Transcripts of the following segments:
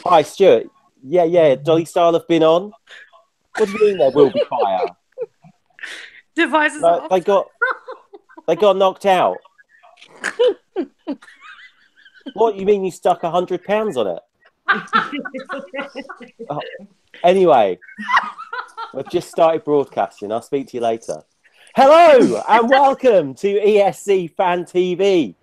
Hi, Stuart. Yeah. Dolly Style have been on. What do you mean there will be fire? Devices No, off. they got knocked out. What, you mean you stuck £100 on it? Oh, anyway, we've just started broadcasting. I'll speak to you later. Hello and welcome to ESC Fan TV.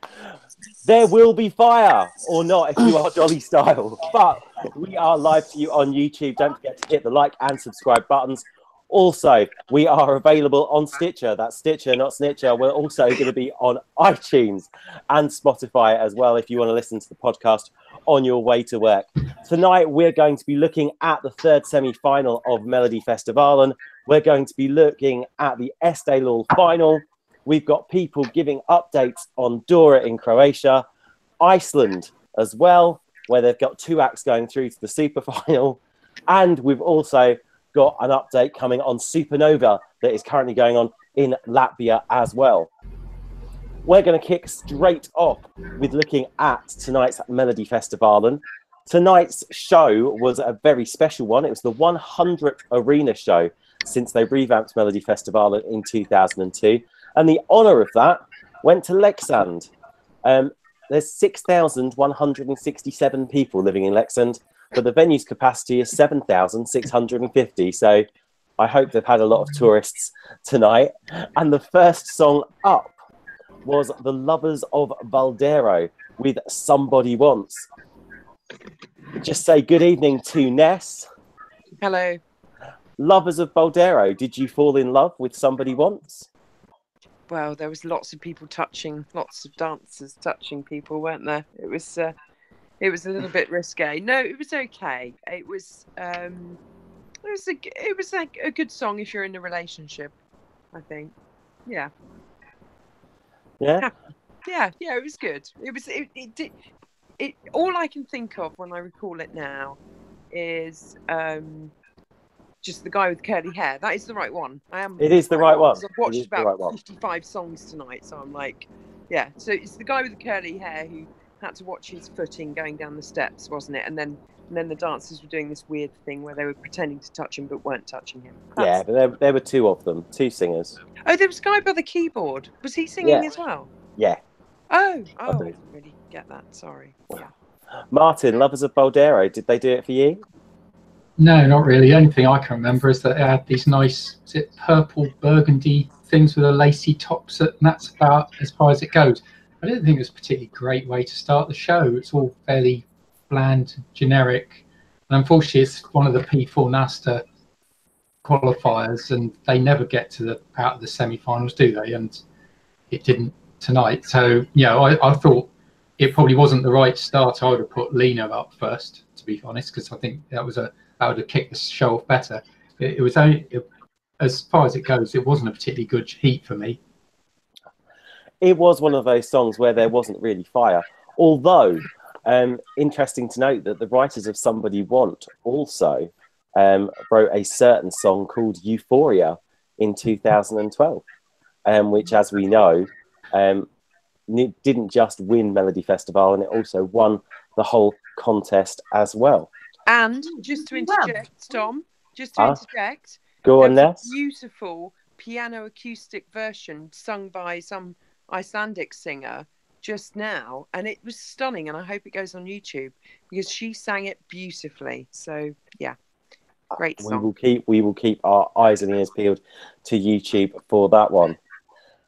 There will be fire, or not if you are Dolly Style, but we are live to you on YouTube. Don't forget to hit the like and subscribe buttons. Also, we are available on Stitcher. That's Stitcher, not Snitcher. We're also going to be on iTunes and Spotify as well if you want to listen to the podcast on your way to work. Tonight, we're going to be looking at the third semi-final of Melodifestivalen. We're going to be looking at the Eesti Laul final. We've got people giving updates on Dora in Croatia, Iceland as well, where they've got 2 acts going through to the super final. And we've also got an update coming on Supernova that is currently going on in Latvia as well. We're going to kick straight off with looking at tonight's Melodifestivalen. Tonight's show was a very special one. It was the 100th arena show since they revamped Melodifestivalen in 2002. And the honour of that went to Leksand. There's 6,167 people living in Leksand, but the venue's capacity is 7,650. So I hope they've had a lot of tourists tonight. And the first song up was The Lovers of Valdero with Somebody Wants. Just say good evening to Ness. Hello. Lovers of Valdero, did you fall in love with Somebody Wants? Well, there was lots of people touching, lots of dancers touching people, weren't there? It was a little bit risque. No, it was okay. It was like a good song if you're in a relationship, I think. Yeah. Yeah. Yeah. It was good. It all I can think of when I recall it now is just the guy with curly hair. That is the right one. It is the right one. I've watched about 55 songs tonight, so I'm like, yeah. So it's the guy with the curly hair who had to watch his footing going down the steps, wasn't it? And then the dancers were doing this weird thing where they were pretending to touch him but weren't touching him. Yeah, but there were 2 of them, 2 singers. Oh, there was a guy by the keyboard. Was he singing as well? Yeah. Oh, I didn't really get that. Sorry. Yeah. Martin, Lovers of Valdero, did they do it for you? No, not really. The only thing I can remember is that it had these nice, purple burgundy things with the lacy tops, and that's about as far as it goes. I didn't think it was a particularly great way to start the show. It's all fairly bland, generic. And unfortunately, it's one of the P4 NASTA qualifiers, and they never get to out of the semi-finals, do they? And it didn't tonight. So, yeah, I thought it probably wasn't the right start. I would have put Lena up first, to be honest, because I think that would have kicked the show off better. It was only, as far as it goes, it wasn't a particularly good heat for me. It was one of those songs where there wasn't really fire. Although, interesting to note that the writers of Somebody Want also wrote a certain song called Euphoria in 2012, which, as we know, didn't just win Melodifestivalen, it also won the whole contest as well. And just to interject, Tom, go on, Ness. Beautiful piano acoustic version sung by some Icelandic singer just now, and it was stunning, and I hope it goes on YouTube because she sang it beautifully. So yeah, great song. We will keep our eyes and ears peeled to YouTube for that one.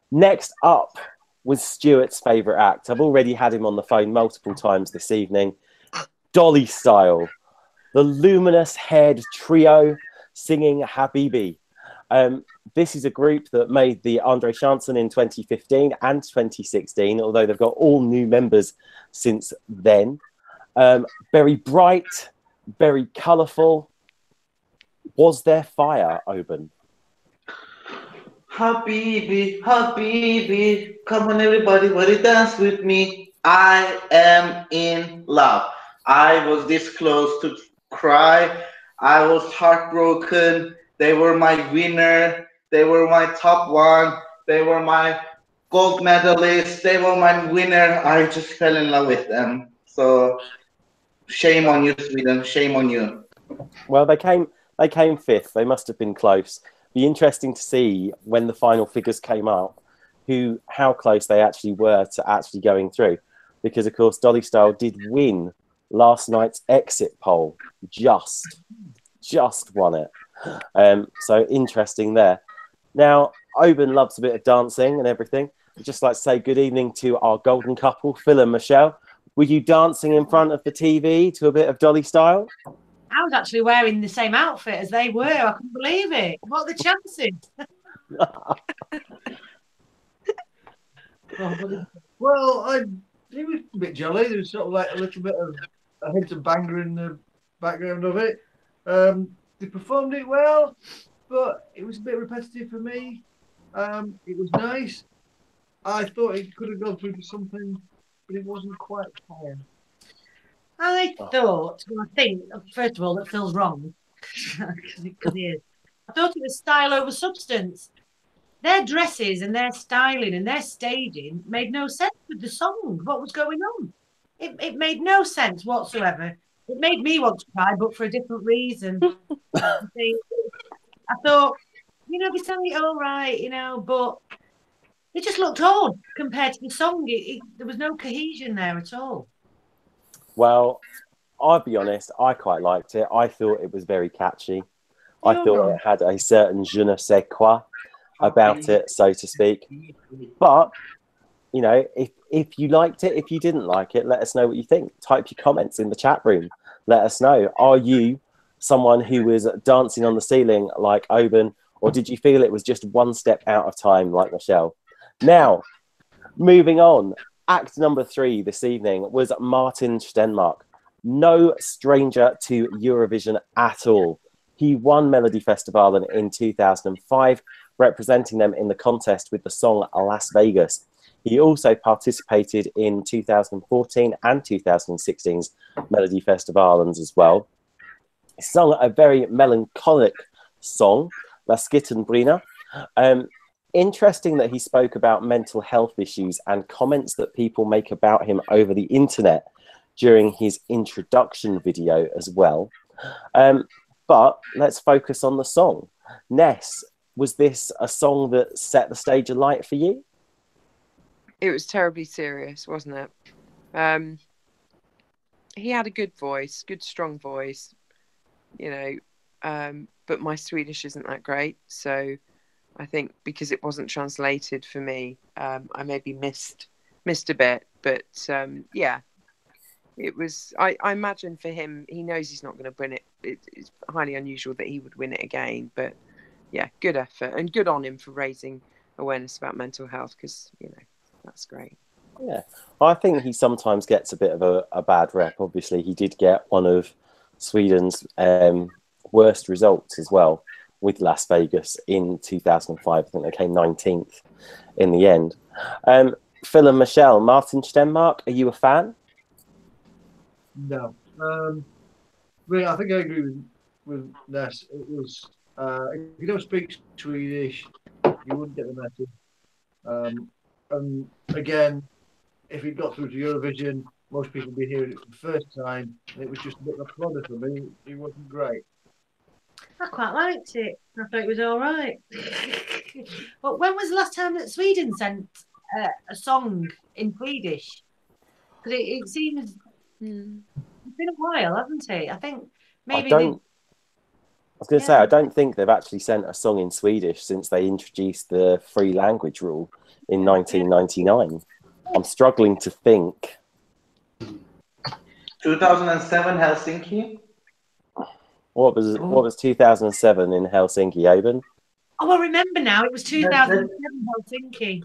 Next up was Stuart's favourite act. I've already had him on the phone multiple times this evening. Dolly Style, the luminous-haired trio singing Habibi. This is a group that made the Andre Chanson in 2015 and 2016, although they've got all new members since then. Very bright, very colourful. Was there fire, Oban? Habibi, Habibi, come on everybody, wanna dance with me? I am in love. I was this close to cry. I was heartbroken. They were my winner. They were my top one. They were my gold medalist. They were my winner. I just fell in love with them. So Shame on you, Sweden. Shame on you. Well, they came fifth. They must have been close. Be interesting to see when the final figures came out, how close they actually were to actually going through, because of course Dolly Style did win last night's exit poll. Just won it. So interesting there. Now, Oban loves a bit of dancing and everything. I'd just like to say good evening to our golden couple, Phil and Michelle. Were you dancing in front of the TV to a bit of Dolly Style? I was actually wearing the same outfit as they were. I couldn't believe it. What are the chances? Well, it was a bit jolly. There was sort of like a little bit of a hint of banger in the background of it. They performed it well, but it was a bit repetitive for me. It was nice. I thought it could have gone through to something, but it wasn't quite fair. I think, first of all, that Phil's wrong. Because he is. I thought it was style over substance. Their dresses and their styling and their staging made no sense with the song. What was going on? It made no sense whatsoever. It made me want to cry, but for a different reason. I thought, they sang it all right, but it just looked odd compared to the song. There was no cohesion there at all. Well, I'll be honest, I quite liked it. I thought it was very catchy. I thought it had a certain je ne sais quoi about it, so to speak. But, if you liked it, if you didn't like it, let us know what you think. Type your comments in the chat room. Let us know. Are you someone who was dancing on the ceiling like Oban, or did you feel it was just one step out of time like Michelle? Now, moving on. Act number 3 this evening was Marin Stenmarck. No stranger to Eurovision at all. He won Melodifestivalen in 2005, representing them in the contest with the song Las Vegas. He also participated in 2014 and 2016's Melodifestivalens as well. He sung a very melancholic song, La Skittenbrina. Interesting that he spoke about mental health issues and comments that people make about him over the internet during his introduction video as well. But let's focus on the song. Ness, was this a song that set the stage alight for you? It was terribly serious, wasn't it? He had a good voice, good strong voice, but my Swedish isn't that great, so I think because it wasn't translated for me, I maybe missed a bit. But yeah, it was. I imagine for him, he knows he's not going to win it. It's highly unusual that he would win it again. But yeah, good effort and good on him for raising awareness about mental health, because that's great. Yeah, I think he sometimes gets a bit of a bad rep. Obviously, he did get one of Sweden's worst results as well, with Las Vegas in 2005. I think they came 19th in the end. Phil and Michelle, Marin Stenmarck, are you a fan? No. I think I agree with Ness. It was, if you don't speak Swedish, you wouldn't get the message. And again, if it got through to Eurovision, most people would be hearing it for the first time, and it was just a bit of a plodder for me. It wasn't great. I quite liked it. I thought it was all right. But when was the last time that Sweden sent a song in Swedish? Because it seems it's been a while, hasn't it? I think maybe. I was going to say, I don't think they've actually sent a song in Swedish since they introduced the free language rule in 1999. I'm struggling to think. 2007 Helsinki. What was 2007 in Helsinki, Oban? Oh, I remember now. It was 2007 Helsinki.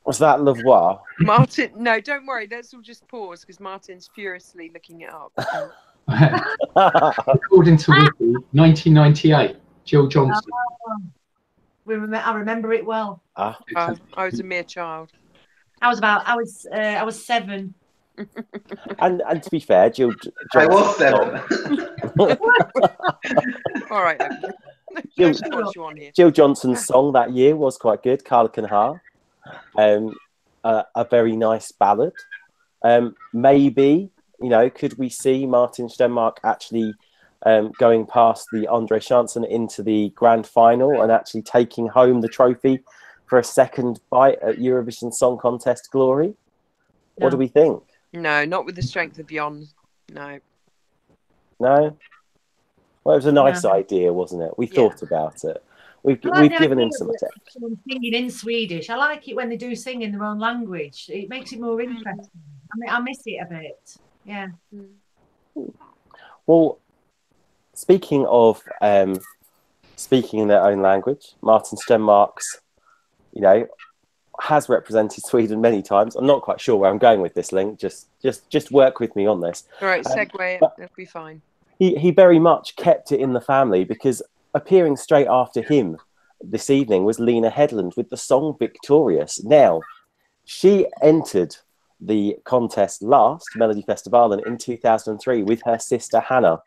Was that Le Voir? Martin, no, don't worry. Let's all just pause because Martin's furiously looking it up. According to Wiki, 1998, Jill Johnson. I remember it well. I was a mere child. I was 7. And to be fair, Jill Johnson. I was 7. All right. Jill Johnson's song that year was quite good. Karl Kanhar. A very nice ballad. Maybe, could we see Marin Stenmarck actually going past the Andre Chanson into the grand final and actually taking home the trophy for a second bite at Eurovision Song Contest glory? No. What do we think? No, not with the strength of Jon. No. No? Well, it was a nice idea, wasn't it? We thought about it. We've given him some attention. Singing in Swedish. I like it when they do sing in their own language. It makes it more interesting. I miss it a bit. Yeah. Well, speaking of speaking in their own language, Marin Stenmarck's, has represented Sweden many times. I'm not quite sure where I'm going with this link. Just work with me on this. All right, segue. It'll be fine. He very much kept it in the family, because appearing straight after him this evening was Lena Headland with the song Victorious. Now, she entered the contest last, Melodifestivalen, in 2003 with her sister Hannah.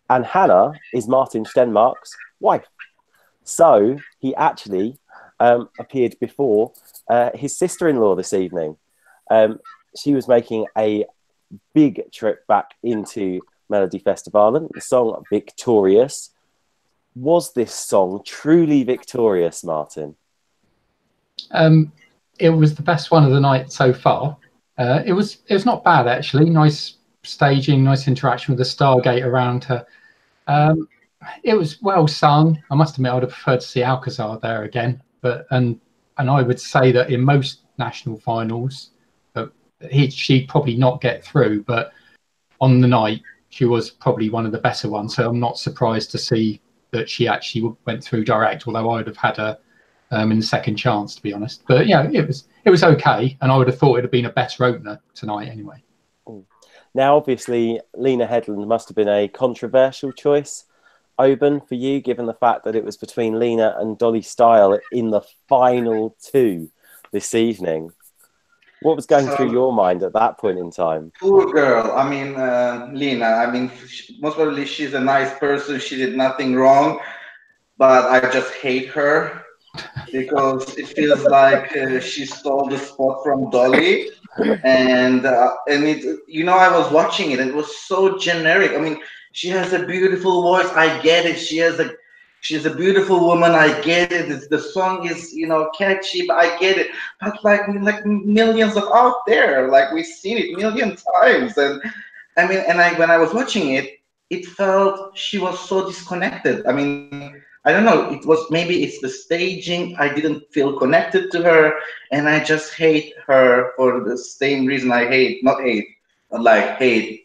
And Hannah is Marin Stenmarck's wife. So he actually appeared before his sister-in-law this evening. She was making a big trip back into Melodifestivalen. The song Victorious. Was this song truly victorious, Martin? It was the best one of the night so far. It was not bad, actually. Nice staging, nice interaction with the Stargate around her. It was well sung. I must admit, I would have preferred to see Alcazar there again. But and I would say that in most national finals, she'd probably not get through. But on the night, she was probably one of the better ones. So I'm not surprised to see that she actually went through direct. Although I would have had her in the second chance, to be honest. But yeah, it was okay, and I would have thought it'd have been a better opener tonight anyway. Now, obviously, Lena Headland must have been a controversial choice, Oban, for you, given the fact that it was between Lena and Dolly Style in the final two this evening. What was going through your mind at that point in time? Poor girl. I mean, Lena, most probably she's a nice person. She did nothing wrong, but I just hate her because it feels like she stole the spot from Dolly. And it, I was watching it, and it was so generic. I mean, she has a beautiful voice. I get it. She's a beautiful woman. I get it. The song is, catchy, but I get it. But like millions of out there, like we've seen it million times. And when I was watching it, it felt she was so disconnected. I mean, I don't know. Maybe it's the staging. I didn't feel connected to her, and I just hate her for the same reason I hate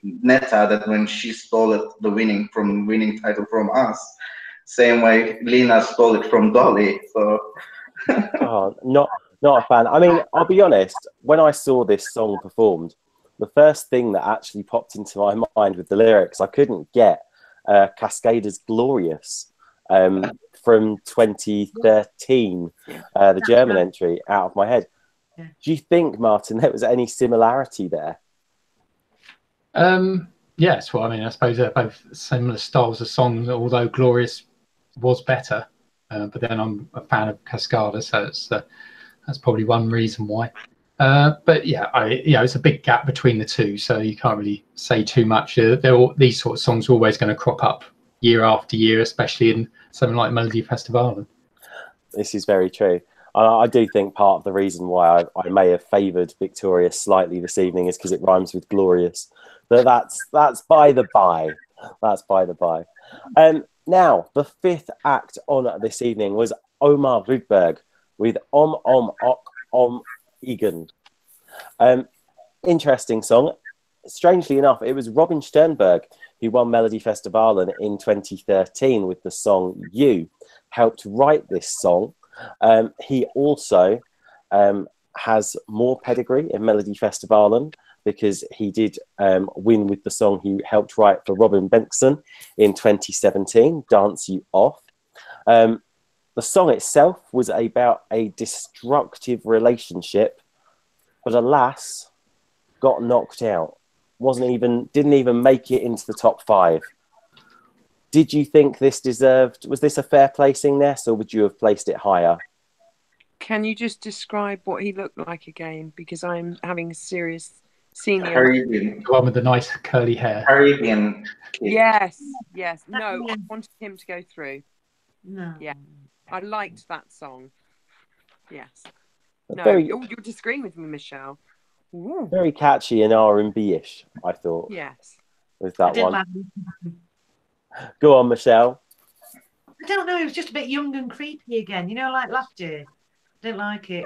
Netta, that when she stole the winning title from us. Same way Lena stole it from Dolly. So not a fan. I mean, I'll be honest, when I saw this song performed, the first thing that actually popped into my mind with the lyrics, I couldn't get Cascader's Glorious from 2013, the German entry, out of my head. Do you think, Martin, there was any similarity there? Yes, well, I mean, I suppose they're both similar styles of song, although Glorious was better. But then I'm a fan of Cascada, so that's probably one reason why. But yeah, it's a big gap between the two, so you can't really say too much. These sort of songs are always going to crop up year after year, especially in something like Melodifestivalen. This is very true. I do think part of the reason why I may have favoured Victorious slightly this evening is because it rhymes with glorious. But that's by the by. That's by the by. Now, the fifth act on this evening was Omar Rudberg with Om Igen. Interesting song. Strangely enough, it was Robin Sternberg who won Melodifestivalen in 2013 with the song You, helped write this song. He also has more pedigree in Melodifestivalen because he did win with the song he helped write for Robin Bengtsson in 2017, Dance You Off. The song itself was about a destructive relationship, but alas, got knocked out. Didn't even make it into the top 5. Did you think this was this a fair placing, Ness, or would you have placed it higher? Can you just describe what he looked like again? Because I'm having a serious senior. Caribbean. The one with the nice curly hair. Caribbean kid. Yes, yes. No, I wanted him to go through. No. Yeah, I liked that song. Yes. No, Very, you're disagreeing with me, Michelle. Ooh. very catchy and R&B-ish, I thought, Yes. with I that did one. like Go on, Michelle. I don't know, it was just a bit young and creepy again, you know, like last year. Didn't like it.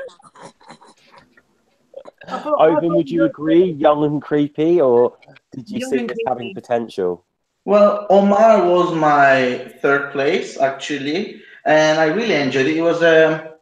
Owen, would you agree, young and creepy, or did you Young see and this having creepy. potential? Well, Omar was my third place actually, and I really enjoyed it. It was a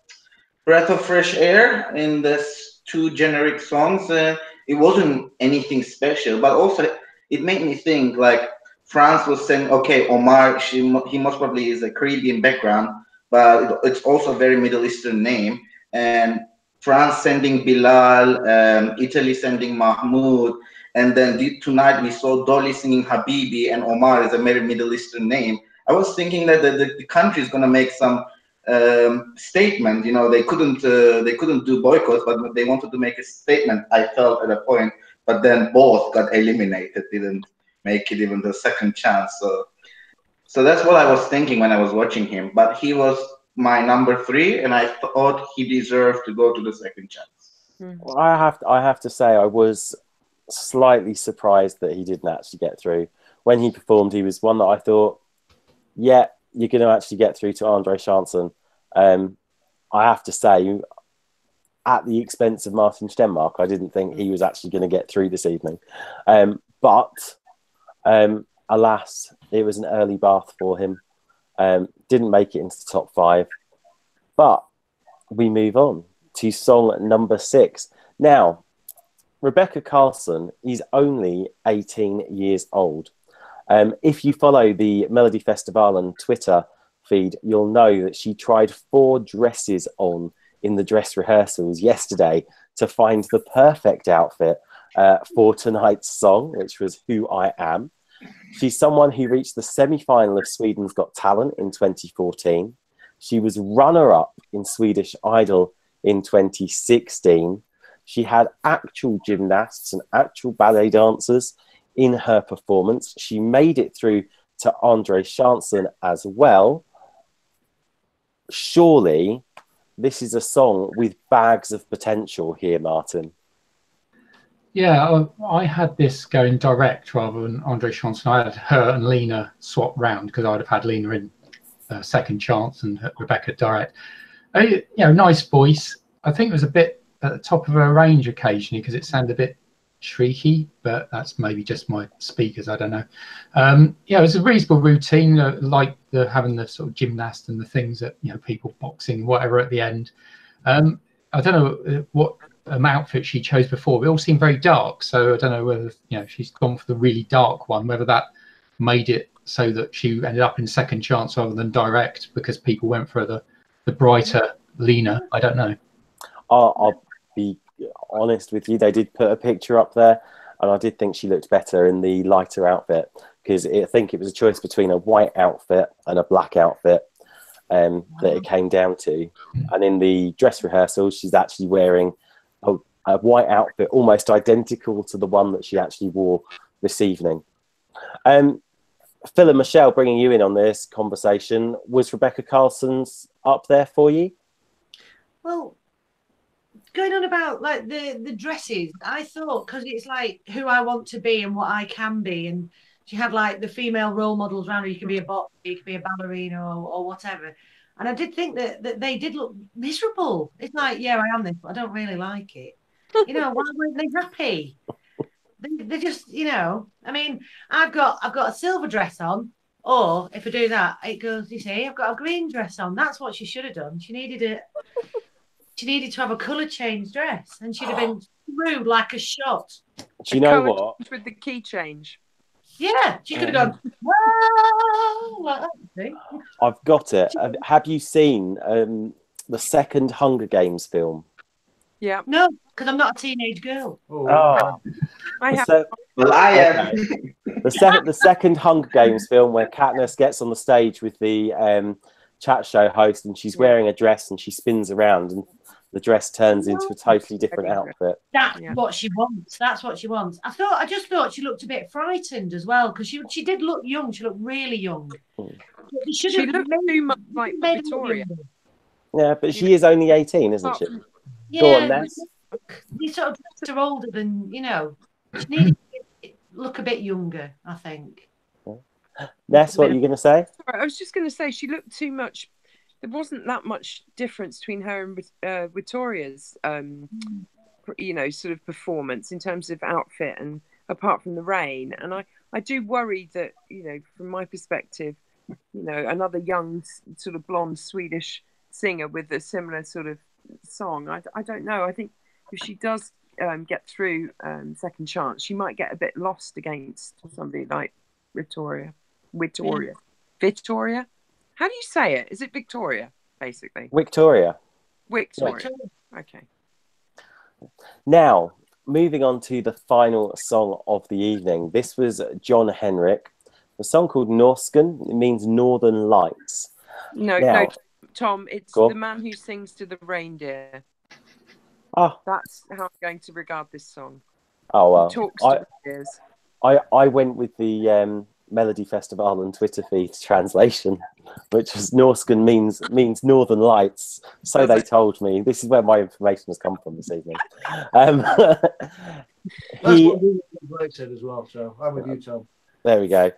breath of fresh air in this two generic songs. It wasn't anything special, but also it made me think like France was saying, okay, Omar, he most probably is a Caribbean background, but it's also a very Middle Eastern name. And France sending Bilal, Italy sending Mahmoud, and then tonight we saw Dolly singing Habibi, and Omar is a very Middle Eastern name. I was thinking that the country is going to make some statement. You know, they couldn't do boycotts, but they wanted to make a statement. I felt at a point, but then both got eliminated, didn't make it even the second chance. So that's what I was thinking when I was watching him. But he was my number 3, and I thought he deserved to go to the second chance. Well, I have to say I was slightly surprised that he didn't actually get through. When he performed, he was one that I thought, yeah, you're going to actually get through to Andre Chanson. I have to say, at the expense of Marin Stenmarck, I didn't think he was actually going to get through this evening. But alas, it was an early bath for him. Didn't make it into the top 5. But we move on to song number 6. Now, Rebecka Karlsson is only 18 years old. If you follow the Melodifestivalen Twitter feed, you'll know that she tried 4 dresses on in the dress rehearsals yesterday to find the perfect outfit for tonight's song, which was Who I Am. She's someone who reached the semi-final of Sweden's Got Talent in 2014. She was runner-up in Swedish Idol in 2016. She had actual gymnasts and actual ballet dancers in her performance. She made it through to Andre Chanson as well. Surely this is a song with bags of potential here, Martin. Yeah, I had this going direct rather than Andre Chanson. I had her and Lena swap round because I'd have had Lena in second chance and Rebecca direct. You know, nice voice. I think it was a bit at the top of her range occasionally because it sounded a bit shrieky, but that's maybe just my speakers. I don't know. Yeah, it was a reasonable routine, like having the sort of gymnast and the things that, you know, people boxing, whatever at the end. I don't know what outfit she chose before. They all seemed very dark, so I don't know whether, you know, she's gone for the really dark one, whether that made it so that she ended up in second chance rather than direct because people went for the brighter Lena. I don't know. I'll be honest with you, they did put a picture up there and I did think she looked better in the lighter outfit because I think it was a choice between a white outfit and a black outfit that it came down to. And in the dress rehearsal, she's actually wearing a white outfit almost identical to the one that she actually wore this evening. Phil and Michelle, bringing you in on this conversation, was Rebecka Karlsson's up there for you? Well, going on about like the dresses, I thought because it's like who I want to be and what I can be, and she had like the female role models around her. You can be a boxer, you can be a ballerina or whatever. And I did think that they did look miserable. It's like, yeah, I am this, but I don't really like it. You know, why weren't they happy? They just, you know, I mean, I've got a silver dress on, or if I do that, it goes, you see, I've got a green dress on. That's what she should have done. She needed to have a colour change dress, and she'd have been through like a shot. Do you know what? With the key change. Yeah, she could have gone, well, like that, see? I've got it. Have you seen the second Hunger Games film? Yeah. No, because I'm not a teenage girl. Oh. I have. Well, I am. Okay. The second Hunger Games film where Katniss gets on the stage with the chat show host and she's wearing a dress and she spins around, and the dress turns into a totally different outfit. That's what she wants. That's what she wants. I just thought she looked a bit frightened as well, because she did look young. She looked really young. She looked too much like Victoria. Yeah, but she is only 18, isn't she? Yeah, Go on, Ness. You sort of dressed her older than, you know. She needed to look a bit younger, I think. Ness, what are you going to say? I was just going to say she looked too much. There wasn't that much difference between her and Victoria's, you know, sort of performance in terms of outfit, and apart from the rain. And I do worry that, you know, from my perspective, you know, another young sort of blonde Swedish singer with a similar sort of song. I don't know. I think if she does get through second chance, she might get a bit lost against somebody like Victoria. How do you say it? Is it Victoria, basically? Victoria. Victoria. Okay. Now, moving on to the final song of the evening. This was Jon Henirk. A song called Norsken. It means Northern Lights. No, Tom, it's the man who sings to the reindeer. Oh. That's how I'm going to regard this song. Oh, well. Talks to reindeers. I went with the Melodifestivalen Twitter feed translation, which was Norsken means Northern Lights. So they told me. This is where my information has come from this evening. That's what Blake said as well, so I'm with you, Tom. There we go.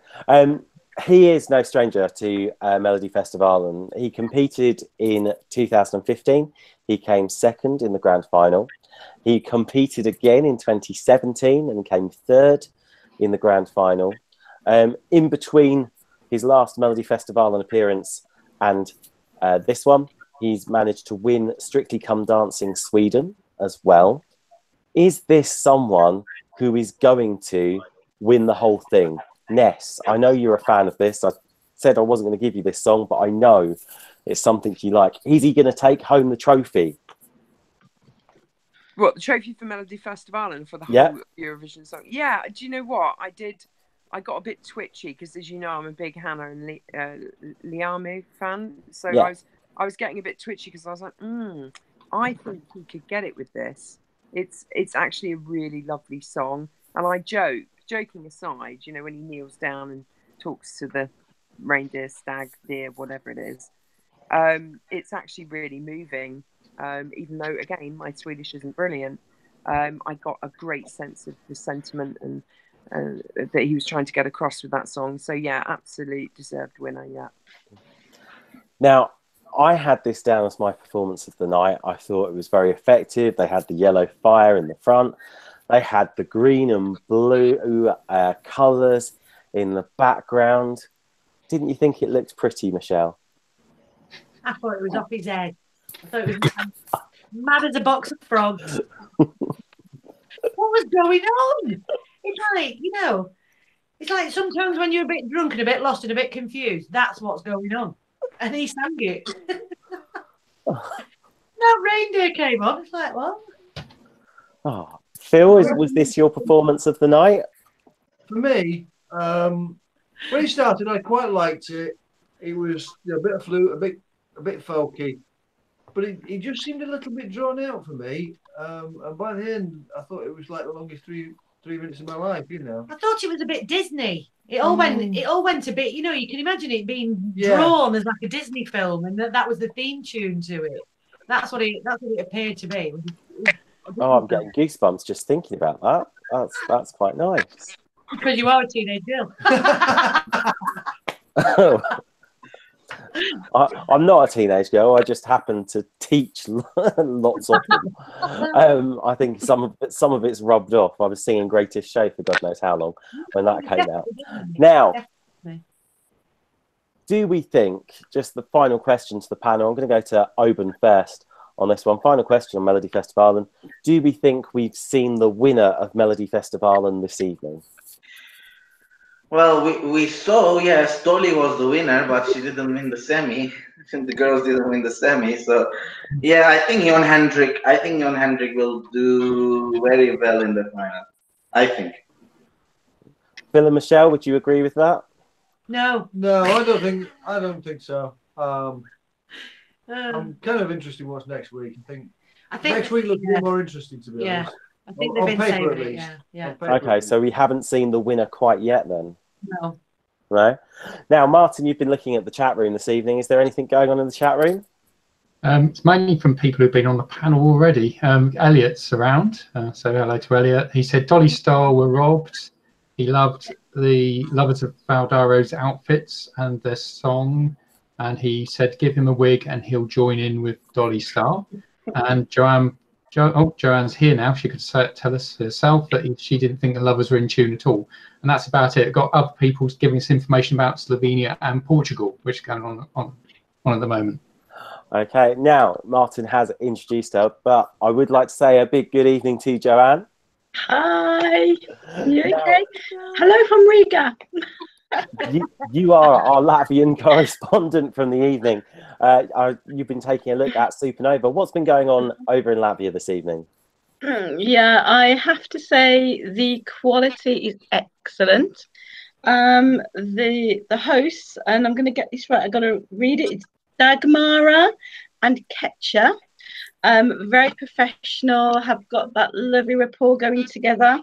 He is no stranger to Melodifestivalen. He competed in 2015. He came second in the grand final. He competed again in 2017 and came third in the grand final. In between his last Melodifestivalen appearance and this one, he's managed to win Strictly Come Dancing Sweden as well. Is this someone who is going to win the whole thing? Ness, I know you're a fan of this. I said I wasn't going to give you this song, but I know it's something you like. Is he going to take home the trophy? What, the trophy for Melodifestivalen for the whole Eurovision song? Yeah, do you know what? I got a bit twitchy because, as you know, I'm a big Hannah and Liamu fan. So I was getting a bit twitchy because I was like, I think he could get it with this. It's actually a really lovely song. And I joking aside, you know, when he kneels down and talks to the reindeer, stag, deer, whatever it is, it's actually really moving. Even though, again, my Swedish isn't brilliant, I got a great sense of the sentiment and that he was trying to get across with that song. So yeah, absolute deserved winner. Yeah. Now, I had this down as my performance of the night. I thought it was very effective. They had the yellow fire in the front. They had the green and blue colours in the background. Didn't you think it looked pretty, Michelle? I thought it was off his head. I thought it was mad as a box of frogs. What was going on? It's like, you know, it's like sometimes when you're a bit drunk and a bit lost and a bit confused, that's what's going on. And he sang it. That reindeer came on. It's like, what? Oh, Phil, was this your performance of the night? For me, when he started, I quite liked it. It was a bit of flute, a bit folky, but it just seemed a little bit drawn out for me. And by the end, I thought it was like the longest three minutes of my life. You know, I thought it was a bit Disney. It all went a bit. You know, you can imagine it being drawn as like a Disney film, and that was the theme tune to it. That's what it appeared to be. Oh, I'm getting goosebumps just thinking about that. That's quite nice. Because you are a teenage girl. I'm not a teenage girl. I just happen to teach lots of them. I think some of it's rubbed off. I was singing Greatest Show for God knows how long when that came out. Now, do we think, just the final question to the panel, I'm going to go to Oban first on this one. Final question on Melodifestivalen. Do we think we've seen the winner of Melodifestivalen this evening? Well, we saw, yes, Dolly was the winner, but she didn't win the semi. The girls didn't win the semi. So, yeah, I think Jon Henirk will do very well in the final. I think. Phil and Michelle, would you agree with that? No, I don't think so. I'm kind of interested in what's next week. I think I think Next week looks a bit more interesting, to be honest. I think On they've been paper, saying at it. least. Yeah. On paper, Okay, so we haven't seen the winner quite yet then. No. No. Now, Martin, you've been looking at the chat room this evening. Is there anything going on in the chat room? It's mainly from people who've been on the panel already. Elliot's around, so hello to Elliot. He said Dolly Style were robbed. He loved the Lovers of Valdaro's outfits and their song, and he said give him a wig and he'll join in with Dolly Style. And Joanne's here now. She could tell us herself that she didn't think the Lovers were in tune at all. And that's about it. Got other people giving us information about Slovenia and Portugal, which is going on at the moment. Okay, now Martin has introduced her, but I would like to say a big good evening to Joanne. Hi, you okay? Hello from Riga. You are our Latvian correspondent from the evening. You've been taking a look at Supernova. What's been going on over in Latvia this evening? Yeah, I have to say the quality is excellent. The hosts, and I'm going to get this right, I've got to read it. It's Dagmara and Ketcha. Very professional, have got that lovely rapport going together.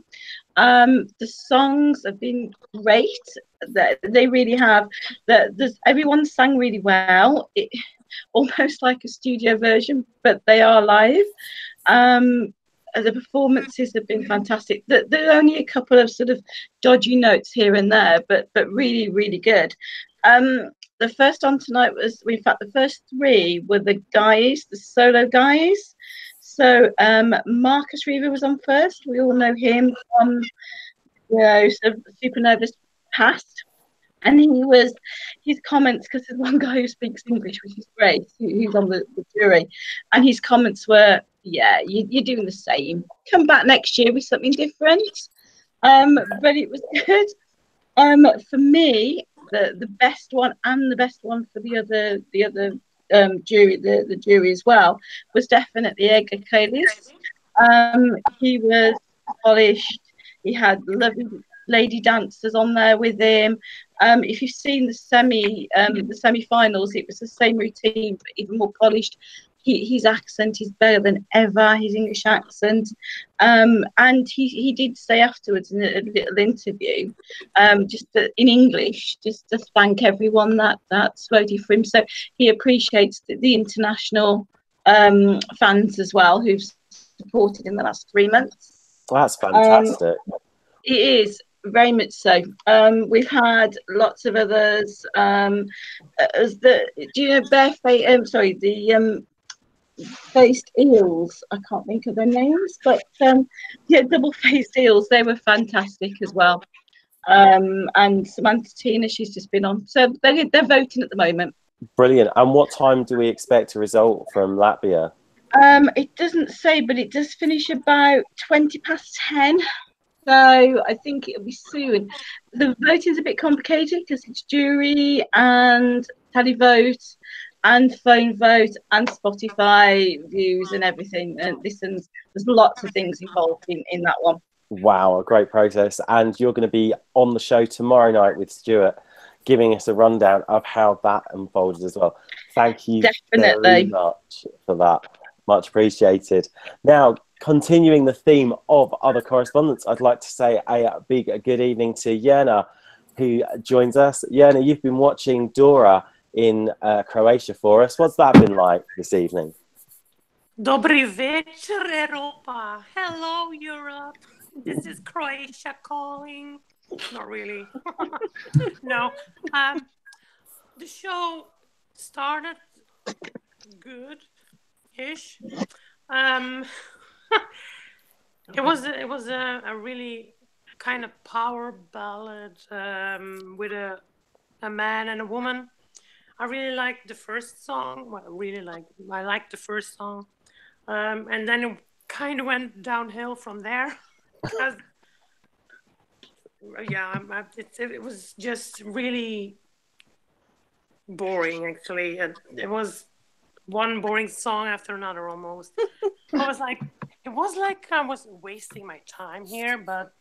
The songs have been great. They really have. Everyone sang really well. Almost like a studio version, but they are live. The performances have been fantastic. There are only a couple of sort of dodgy notes here and there, but really, really good. The first on tonight was, in fact, the first three were the solo guys. So Marcus Reaver was on first. We all know him from, sort of Supernova's past. And his comments, because there's one guy who speaks English, which is great, who's on the jury, and his comments were, yeah, you're doing the same. Come back next year with something different. But it was good. For me, the best one and the best one for the other jury, the jury as well, was definitely Edgar Kailis. He was polished. He had lovely lady dancers on there with him. If you've seen the semi-finals, it was the same routine, but even more polished. His accent is better than ever, his English accent. And he did say afterwards in a little interview, in English, just to thank everyone that voted for him. So he appreciates the international fans as well who've supported in the last 3 months. Well, that's fantastic. It is. Very much so. We've had lots of others. Do you know the faced eels? I can't think of their names, but double-faced eels. They were fantastic as well. And Samantha Tina, she's just been on. So they're voting at the moment. Brilliant. And what time do we expect a result from Latvia? It doesn't say, but it does finish about 10:20. So I think it'll be soon. The voting's a bit complicated because it's jury and televote and phone vote and Spotify views and everything and listens. There's lots of things involved in that one. Wow, a great process. And you're going to be on the show tomorrow night with Stuart, giving us a rundown of how that unfolded as well. Thank you very much for that. Much appreciated. Now, continuing the theme of other correspondents, I'd like to say a big good evening to Jena, who joins us. Jena, you've been watching Dora in Croatia for us. What's that been like this evening? Dobry večer, Europa. Hello, Europe. This is Croatia calling. Not really. No. The show started good-ish. It was a really kind of power ballad with a man and a woman. I really liked the first song. Well, I liked the first song, and then it kind of went downhill from there. It was just really boring. Actually, it was one boring song after another almost. It was like I was wasting my time here, but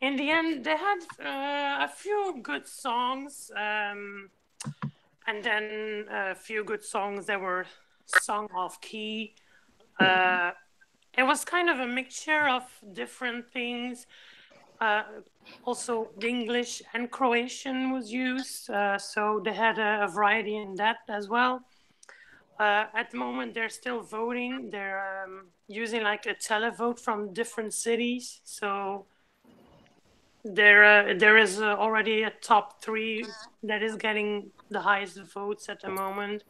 in the end they had a few good songs, and then a few good songs that were sung off key. It was kind of a mixture of different things. Also, the English and Croatian was used, so they had a variety in that as well. At the moment, they're still voting. They're using like a televote from different cities. So there is already a top 3 that is getting the highest votes at the moment.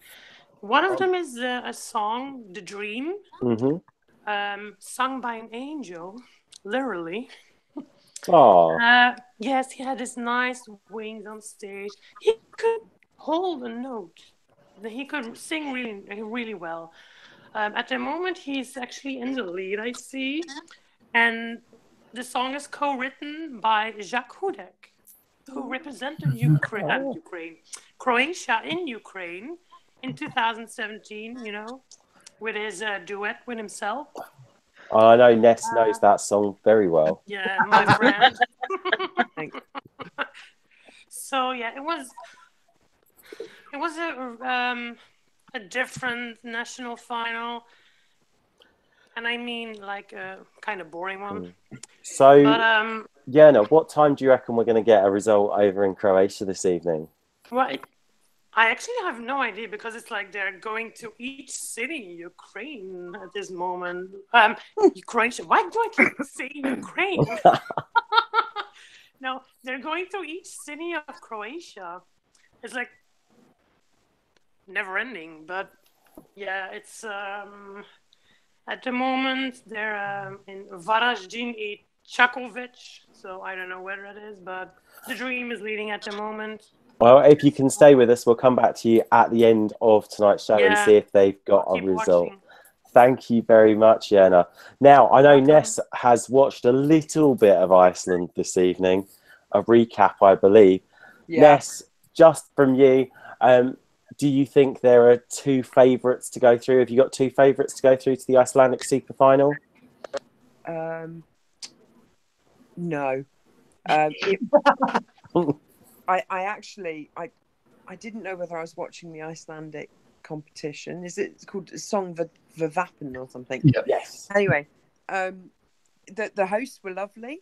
One of them is a song, "The Dream," sung by an angel, literally. Oh. Yes, he had his nice wings on stage. He could hold a note. He could sing really well. At the moment, he's actually in the lead, I see. And the song is co-written by Jacques Hudek, who represented Croatia in Ukraine in 2017, you know, with his duet with himself. I know Ness knows that song very well. Yeah, my friend. So yeah, it was a different national final, and I mean like a kind of boring one. So, but, Jana, what time do you reckon we're going to get a result over in Croatia this evening? Well, I actually have no idea, because it's like they're going to each city in Ukraine at this moment. Croatia. Why do I keep saying Ukraine? No, they're going to each city of Croatia. It's like never ending, but yeah, it's at the moment they're in Varaždin and Čakovic, so I don't know where it is, but the Dream is leading at the moment. Well, if you can stay with us, we'll come back to you at the end of tonight's show and see if they've got a result. Watching. Thank you very much, Jana. Now, I know Ness has watched a little bit of Iceland this evening, a recap, I believe. Yeah. Ness, just from you, do you think there are 2 favourites to go through? Have you got 2 favourites to go through to the Icelandic Super Final? No. I didn't know whether I was watching the Icelandic competition. Is it called Song Vavappen or something? Yeah. Yes. Anyway, the hosts were lovely.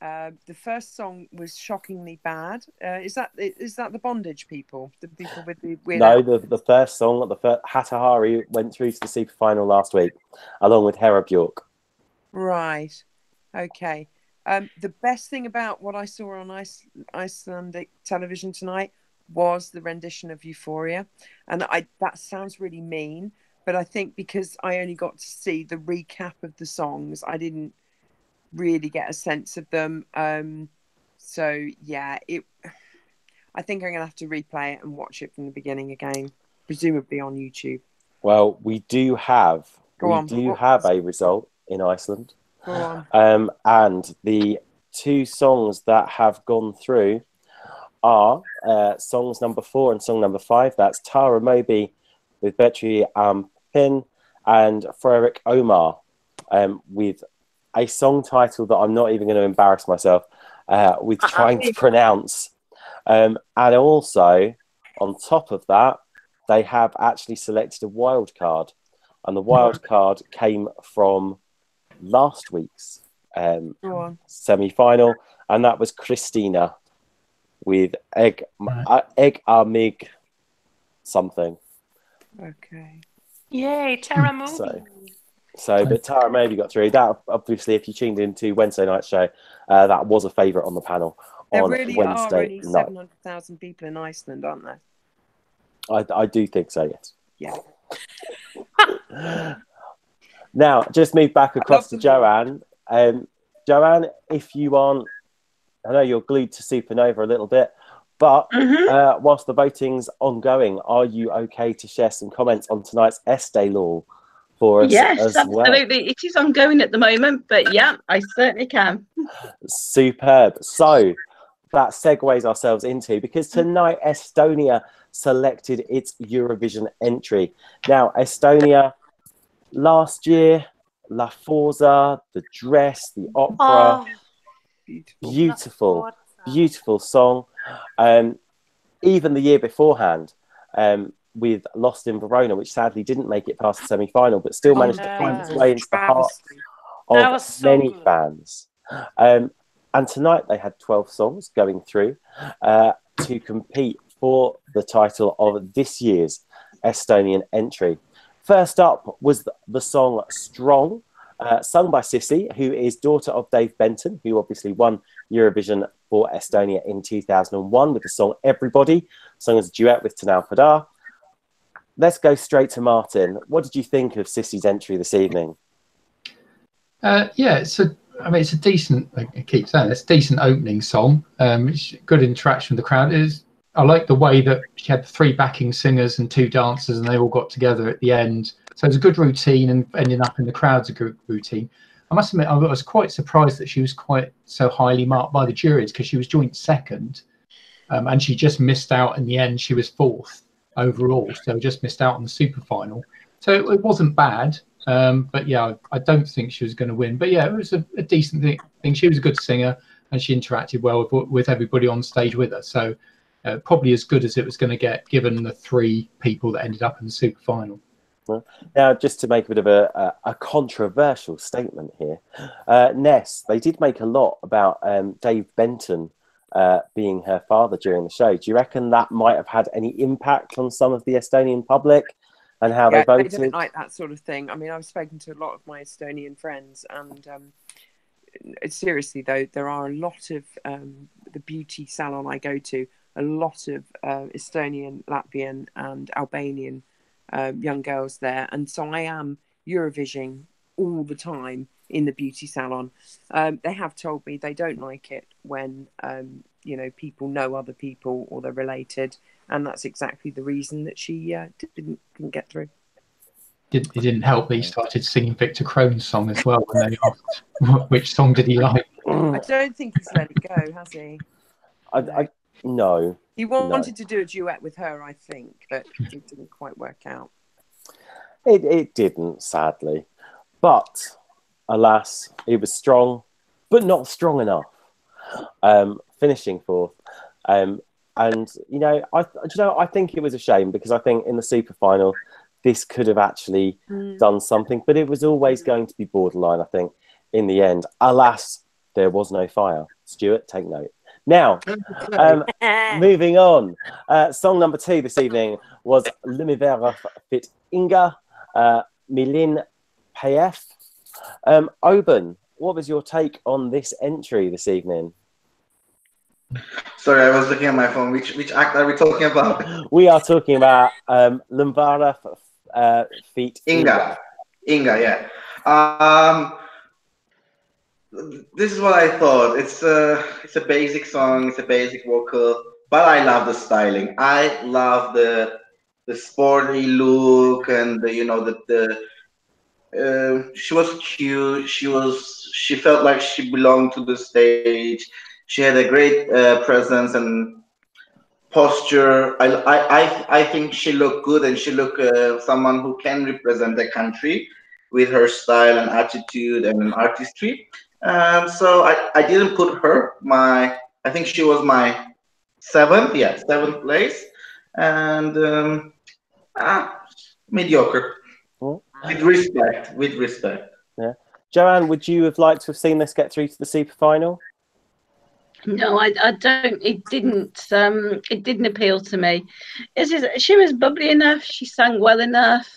The first song was shockingly bad. Is that the bondage people? The people with the weird... No, the first song, Hatahari, went through to the Super Final last week, along with Hera Bjork. Right. Okay. The best thing about what I saw on Icelandic television tonight was the rendition of Euphoria. And that sounds really mean, but I think because I only got to see the recap of the songs, I didn't really get a sense of them. So yeah, I think I'm gonna have to replay it and watch it from the beginning again, presumably on YouTube. Well, we do have a result in Iceland. Go on. And the 2 songs that have gone through are songs number 4 and song number 5. That's Tara Moby with Betri Pin and Frederick Omar with a song title that I'm not even going to embarrass myself with trying to pronounce. And also, on top of that, they have actually selected a wild card. And the wild card came from last week's semi-final, and that was Christina with Egg Amig something. Okay. Yay, Tara Moby. But Tara maybe got through. That obviously, if you tuned into Wednesday night's show, that was a favourite on the panel There on really Wednesday are only night. 700,000 people in Iceland, aren't there? I do think so, yes. Yeah. Now, just move back across to Joanne. Joanne, if you aren't, I know you're glued to Supernova a little bit, but whilst the voting's ongoing, are you okay to share some comments on tonight's Eesti Laul for us? Yes, as absolutely. Well? It is ongoing at the moment, but yeah, I certainly can. Superb. So that segues ourselves into, because tonight Estonia selected its Eurovision entry. Now, Estonia, last year, La Forza, the dress, the opera, beautiful song. Even the year beforehand, with Lost in Verona, which sadly didn't make it past the semi-final, but still managed to find its way into the heart That of was so many good. fans. And tonight they had 12 songs going through to compete for the title of this year's Estonian entry. First up was the song Strong, sung by Sissi, who is daughter of Dave Benton, who obviously won Eurovision for Estonia in 2001 with the song Everybody, sung as a duet with Tanal Padar. Let's go straight to Martin. What did you think of Sissi's entry this evening? Yeah, it's a decent. I keep saying it's a decent opening song. It's good interaction with the crowd. I like the way that she had 3 backing singers and 2 dancers, and they all got together at the end. So it's a good routine, and ending up in the crowd's a good routine. I must admit, I was quite surprised that she was quite so highly marked by the juries, because she was joint second, and she just missed out in the end. She was 4th overall, so just missed out on the super final. So it wasn't bad. But yeah, I don't think she was going to win. But yeah, it was a decent thing. She was a good singer, and she interacted well with everybody on stage with her. So probably as good as it was going to get, given the 3 people that ended up in the super final. Now, just to make a bit of a controversial statement here, Ness, they did make a lot about Dave Benton being her father during the show. Do you reckon that might have had any impact on some of the Estonian public? And how they voted? They don't like that sort of thing. I mean, I've spoken to a lot of my Estonian friends, and seriously, though, there are a lot of the beauty salon I go to, a lot of Estonian, Latvian, and Albanian young girls there, and so I am Eurovision all the time in the beauty salon. They have told me they don't like it when people know other people or they're related. And that's exactly the reason that she didn't get through. It didn't help that he started singing Victor Crone's song as well when they asked which song did he like. I don't think he's let it go, has he? No. He wanted to do a duet with her, I think, but it didn't quite work out. It didn't, sadly. But, alas, it was strong, but not strong enough. Finishing 4th. And I think it was a shame, because I think in the super final this could have actually done something, but it was always going to be borderline. I think in the end, alas, there was no fire. Stuart, take note. Now, moving on. Song number 2 this evening was Lumivera Fit Inga, Milin Payef. Oban, what was your take on this entry this evening? Sorry, I was looking at my phone. Which act are we talking about? We are talking about Lumivera Fit Inga, yeah. This is what I thought. It's a basic song. It's a basic vocal, but I love the styling. I love the sporty look, and she was cute. She felt like she belonged to the stage. She had a great presence and posture. I think she looked good, and she looked someone who can represent the country with her style and attitude and artistry. So I didn't put her. I think she was my 7th place, and mediocre. With respect. Yeah. Joanne, would you have liked to have seen this get through to the super final? No, I don't. It didn't. It didn't appeal to me. She was bubbly enough. She sang well enough.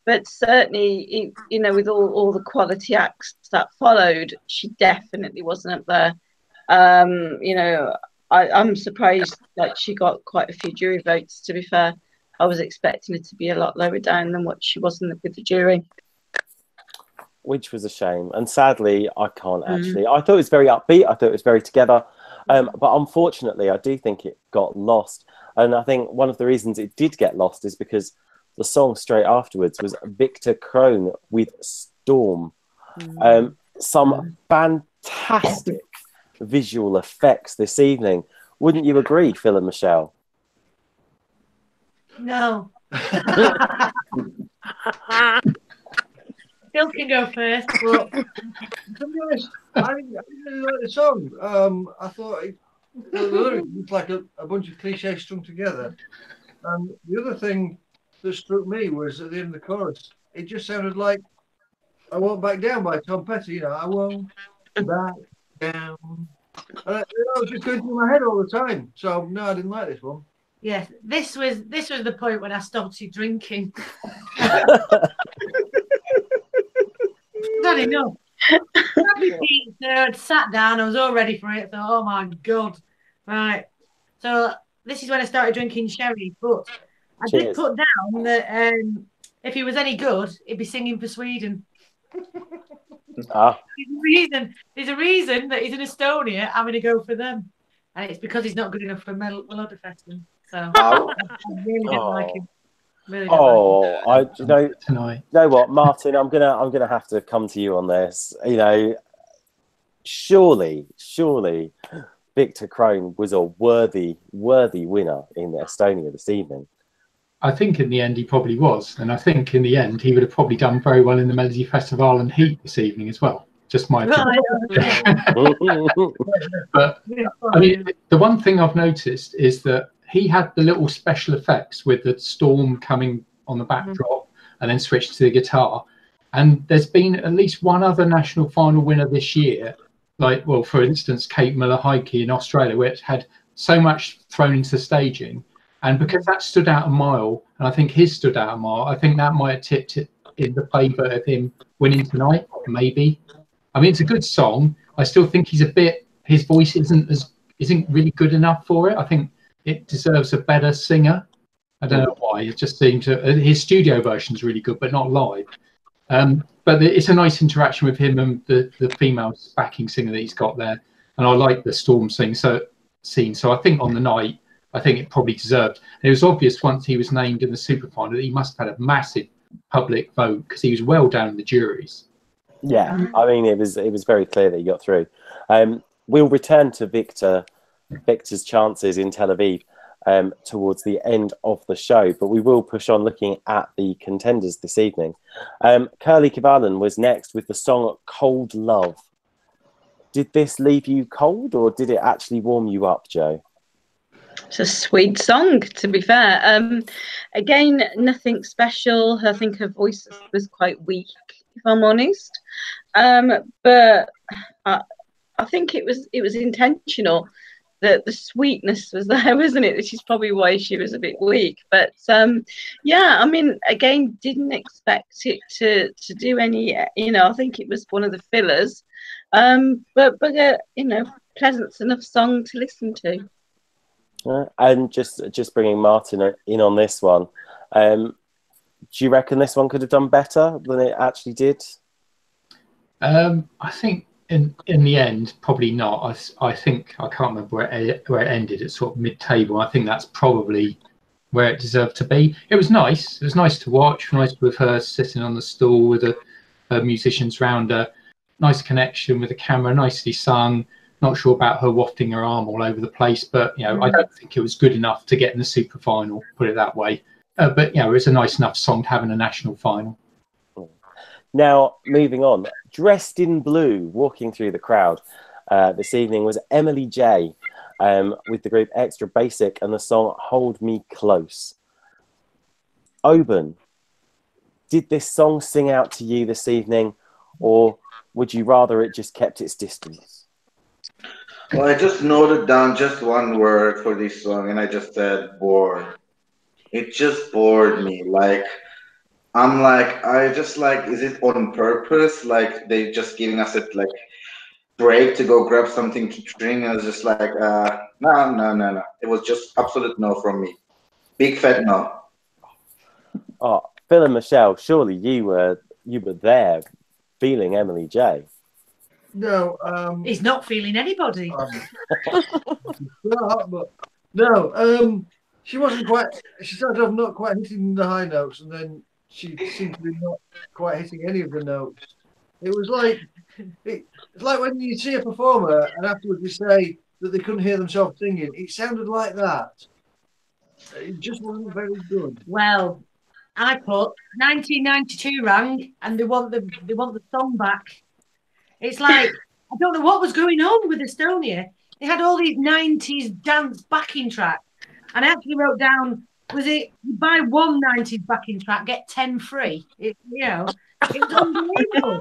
But certainly, with all the quality acts that followed, she definitely wasn't up there. I'm surprised that she got quite a few jury votes. To be fair, I was expecting it to be a lot lower down than what she was with the jury. Which was a shame, and sadly I can't actually. I thought it was very upbeat, I thought it was very together, but unfortunately I do think it got lost. And I think one of the reasons it did get lost is because the song straight afterwards was Victor Crone with Storm. Some fantastic visual effects this evening. Wouldn't you agree, Phil and Michelle? No. Phil can go first. Well, to be honest, I really like the song. I thought the lyrics looked like a bunch of cliches strung together. And the other thing that struck me was at the end of the chorus, it just sounded like "I Won't Back Down" by Tom Petty. I won't back down. And it was just going through my head all the time. So no, I didn't like this one. Yes, this was the point when I started drinking. Not enough. I'd sat down, I was all ready for it. I thought, oh my God. Right. So this is when I started drinking sherry, but I did put down that if he was any good, he'd be singing for Sweden. There's a reason that he's in Estonia having to go for them. And it's because he's not good enough for Melodifestivalen. So I really don't like him. Really don't like him. You know what, Martin, I'm gonna have to come to you on this. Surely Victor Crone was a worthy winner in Estonia this evening. I think in the end he probably was, and I think in the end he would have probably done very well in the Melodifestivalen Heat this evening as well. Just my opinion. But I mean, the one thing I've noticed is that he had the little special effects with the storm coming on the backdrop and then switched to the guitar. And there's been at least one other national final winner this year, like, well, for instance, Kate Miller-Heidke in Australia, where it had so much thrown into the staging. And because that stood out a mile, and I think his stood out a mile, I think that might have tipped it in the favour of him winning tonight, maybe. I mean, it's a good song. I still think his voice isn't really good enough for it. I think it deserves a better singer. I don't know why. It just seems his studio version is really good, but not live. But it's a nice interaction with him and the female backing singer that he's got there. And I like the storm scene. So I think on the night, I think it probably deserved. And it was obvious once he was named in the super final that he must have had a massive public vote because he was well down in the juries. Yeah, I mean, it was very clear that he got through. We'll return to Victor's chances in Tel Aviv towards the end of the show, but we will push on looking at the contenders this evening. Kerli Kivilaan was next with the song "Cold Love." Did this leave you cold, or did it actually warm you up, Joe? It's a sweet song, to be fair. Again, nothing special. I think her voice was quite weak, if I'm honest. But I think it was intentional. That the sweetness was there, wasn't it? Which is probably why she was a bit weak. But yeah, I mean, again, didn't expect it to do any. I think it was one of the fillers. But pleasant enough song to listen to. And just bringing Martin in on this one, do you reckon this one could have done better than it actually did? I think in the end, probably not. I think I can't remember where it ended. It's sort of mid-table. I think that's probably where it deserved to be. It was nice. It was nice to watch. Nice with her sitting on the stool with her musicians round her. Nice connection with the camera. Nicely sung. Not sure about her wafting her arm all over the place, but I don't think it was good enough to get in the super final. Put it that way. But it's a nice enough song to have in a national final. Now, moving on, dressed in blue, walking through the crowd this evening was Emily J with the group Extra Basic and the song "Hold Me Close." Oban, did this song sing out to you this evening, or would you rather it just kept its distance? Well, I just noted down just one word for this song, and I just said bored. It just bored me. Is it on purpose? Like they just giving us a break to go grab something to drink? And I was just like, no. It was just absolute no from me. Big fat no. Oh, Phil and Michelle, surely you were there feeling Emily J. No, he's not feeling anybody. She wasn't quite. She started off not quite hitting the high notes, and then she seemed to be not quite hitting any of the notes. It was it's like when you see a performer and afterwards you say that they couldn't hear themselves singing. It sounded like that. It just wasn't very good. Well, I put 1992 rang, and they want the song back. It's like, I don't know what was going on with Estonia. They had all these 90s dance backing tracks. And I actually wrote down was it you buy one 90s backing track, get 10 free? It was unbelievable.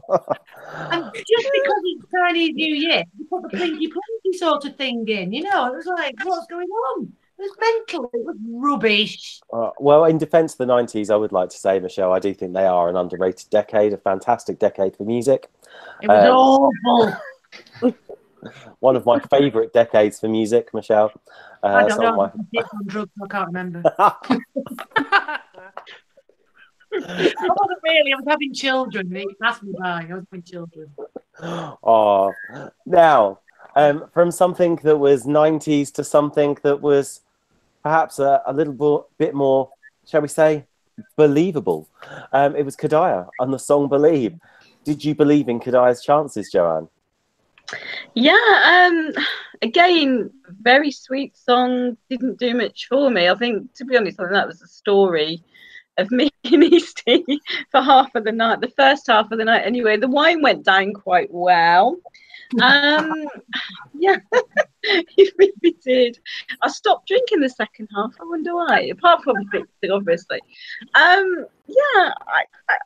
And just because it's Chinese New Year, you put the Plinky Plonky sort of thing in, it was like, what's going on? It was mental. It was rubbish. Well, in defence of the 90s, I would like to say, Michelle, I do think they are an underrated decade, a fantastic decade for music. It was awful. One of my favourite decades for music, Michelle. I don't know. On drugs, I can't remember. I wasn't really. I was having children. It passed me by. I was having children. Oh, now, from something that was 90s to something that was perhaps a little bit more, shall we say, believable. It was Kadaya and the song Believe. Did you believe in Kadaya's chances, Joanne? Yeah, again, very sweet song, didn't do much for me. I think, to be honest, I think that was the story of me and Eastie for half of the night, the first half of the night anyway. The wine went down quite well. Yeah, it really did. I stopped drinking the second half. I wonder why, apart from it, obviously. Yeah,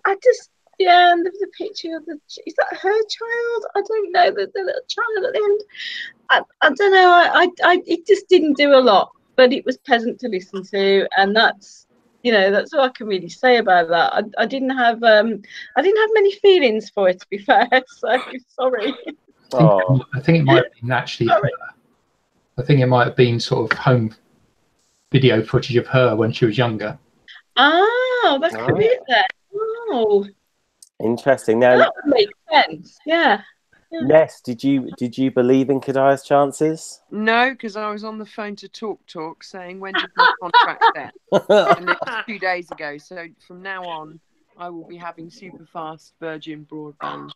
I just, yeah, and there was a picture of is that her child? I don't know, the little child at the end. I don't know, it just didn't do a lot, but it was pleasant to listen to, and that's all I can really say about that. I didn't have many feelings for it, to be fair, so sorry. I think it might have been actually her. I think it might have been sort of home video footage of her when she was younger. Oh, that could be it then. Oh, interesting. Now that would make sense. Yeah. Ness, did you believe in Kadaya's chances? No, because I was on the phone to Talk saying, when did my contract end? And it was 2 days ago. So from now on, I will be having super fast Virgin broadband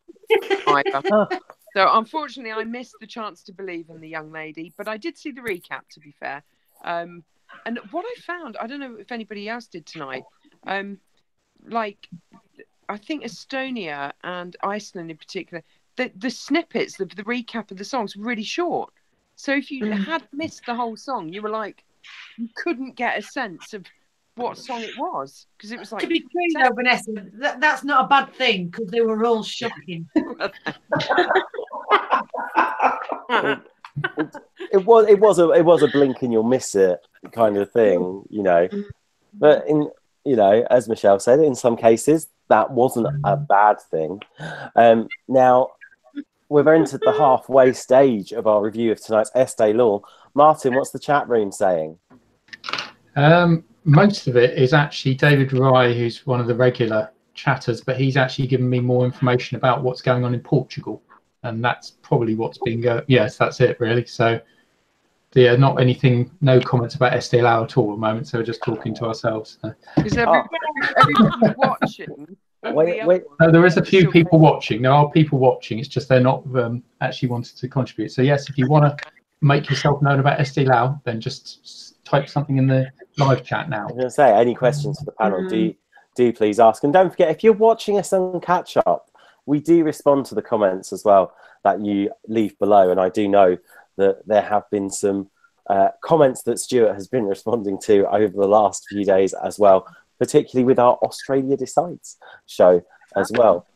fibre. So unfortunately, I missed the chance to believe in the young lady, but I did see the recap, to be fair. And what I found, I don't know if anybody else did tonight, like I think Estonia and Iceland in particular, the snippets, the recap of the songs really short. So if you had missed the whole song, you were like, you couldn't get a sense of what song it was, because it was like, to be true though, Vanessa, that's not a bad thing, because they were all shocking. It was a blink and you'll miss it kind of thing, but as Michelle said, in some cases that wasn't a bad thing. Now we've entered the halfway stage of our review of tonight's Eesti Laul. Martin, what's the chat room saying? Most of it is actually David Rye, who's one of the regular chatters, but he's actually given me more information about what's going on in Portugal, and that's probably what's been going. Yes, that's it really. So yeah, not anything, no comments about Eesti Laul at all at the moment, so we're just talking to ourselves. Is everybody watching? Wait. No, there is a few people watching. There are people watching. It's just they're not actually wanting to contribute. So yes, if you want to make yourself known about Eesti Laul, then just type something in the live chat now. I was going to say, any questions for the panel, do please ask. And don't forget, if you're watching us on catch up, we do respond to the comments as well that you leave below. And I do know that there have been some comments that Stuart has been responding to over the last few days as well, particularly with our Australia Decides show as well.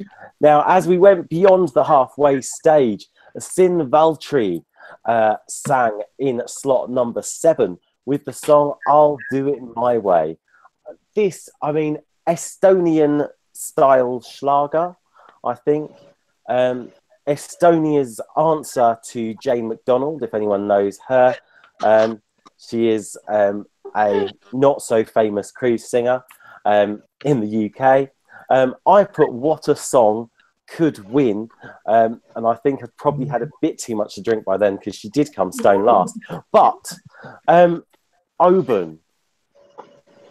Now, as we went beyond the halfway stage, Sin Valtri sang in slot number 7 with the song I'll Do It My Way. This, I mean, Estonian style schlager, I think. Estonia's answer to Jane McDonald, if anyone knows her. She is a not so famous cruise singer in the UK. I put What a Song could win, and I think I probably had a bit too much to drink by then, because she did come stone last. But Oban,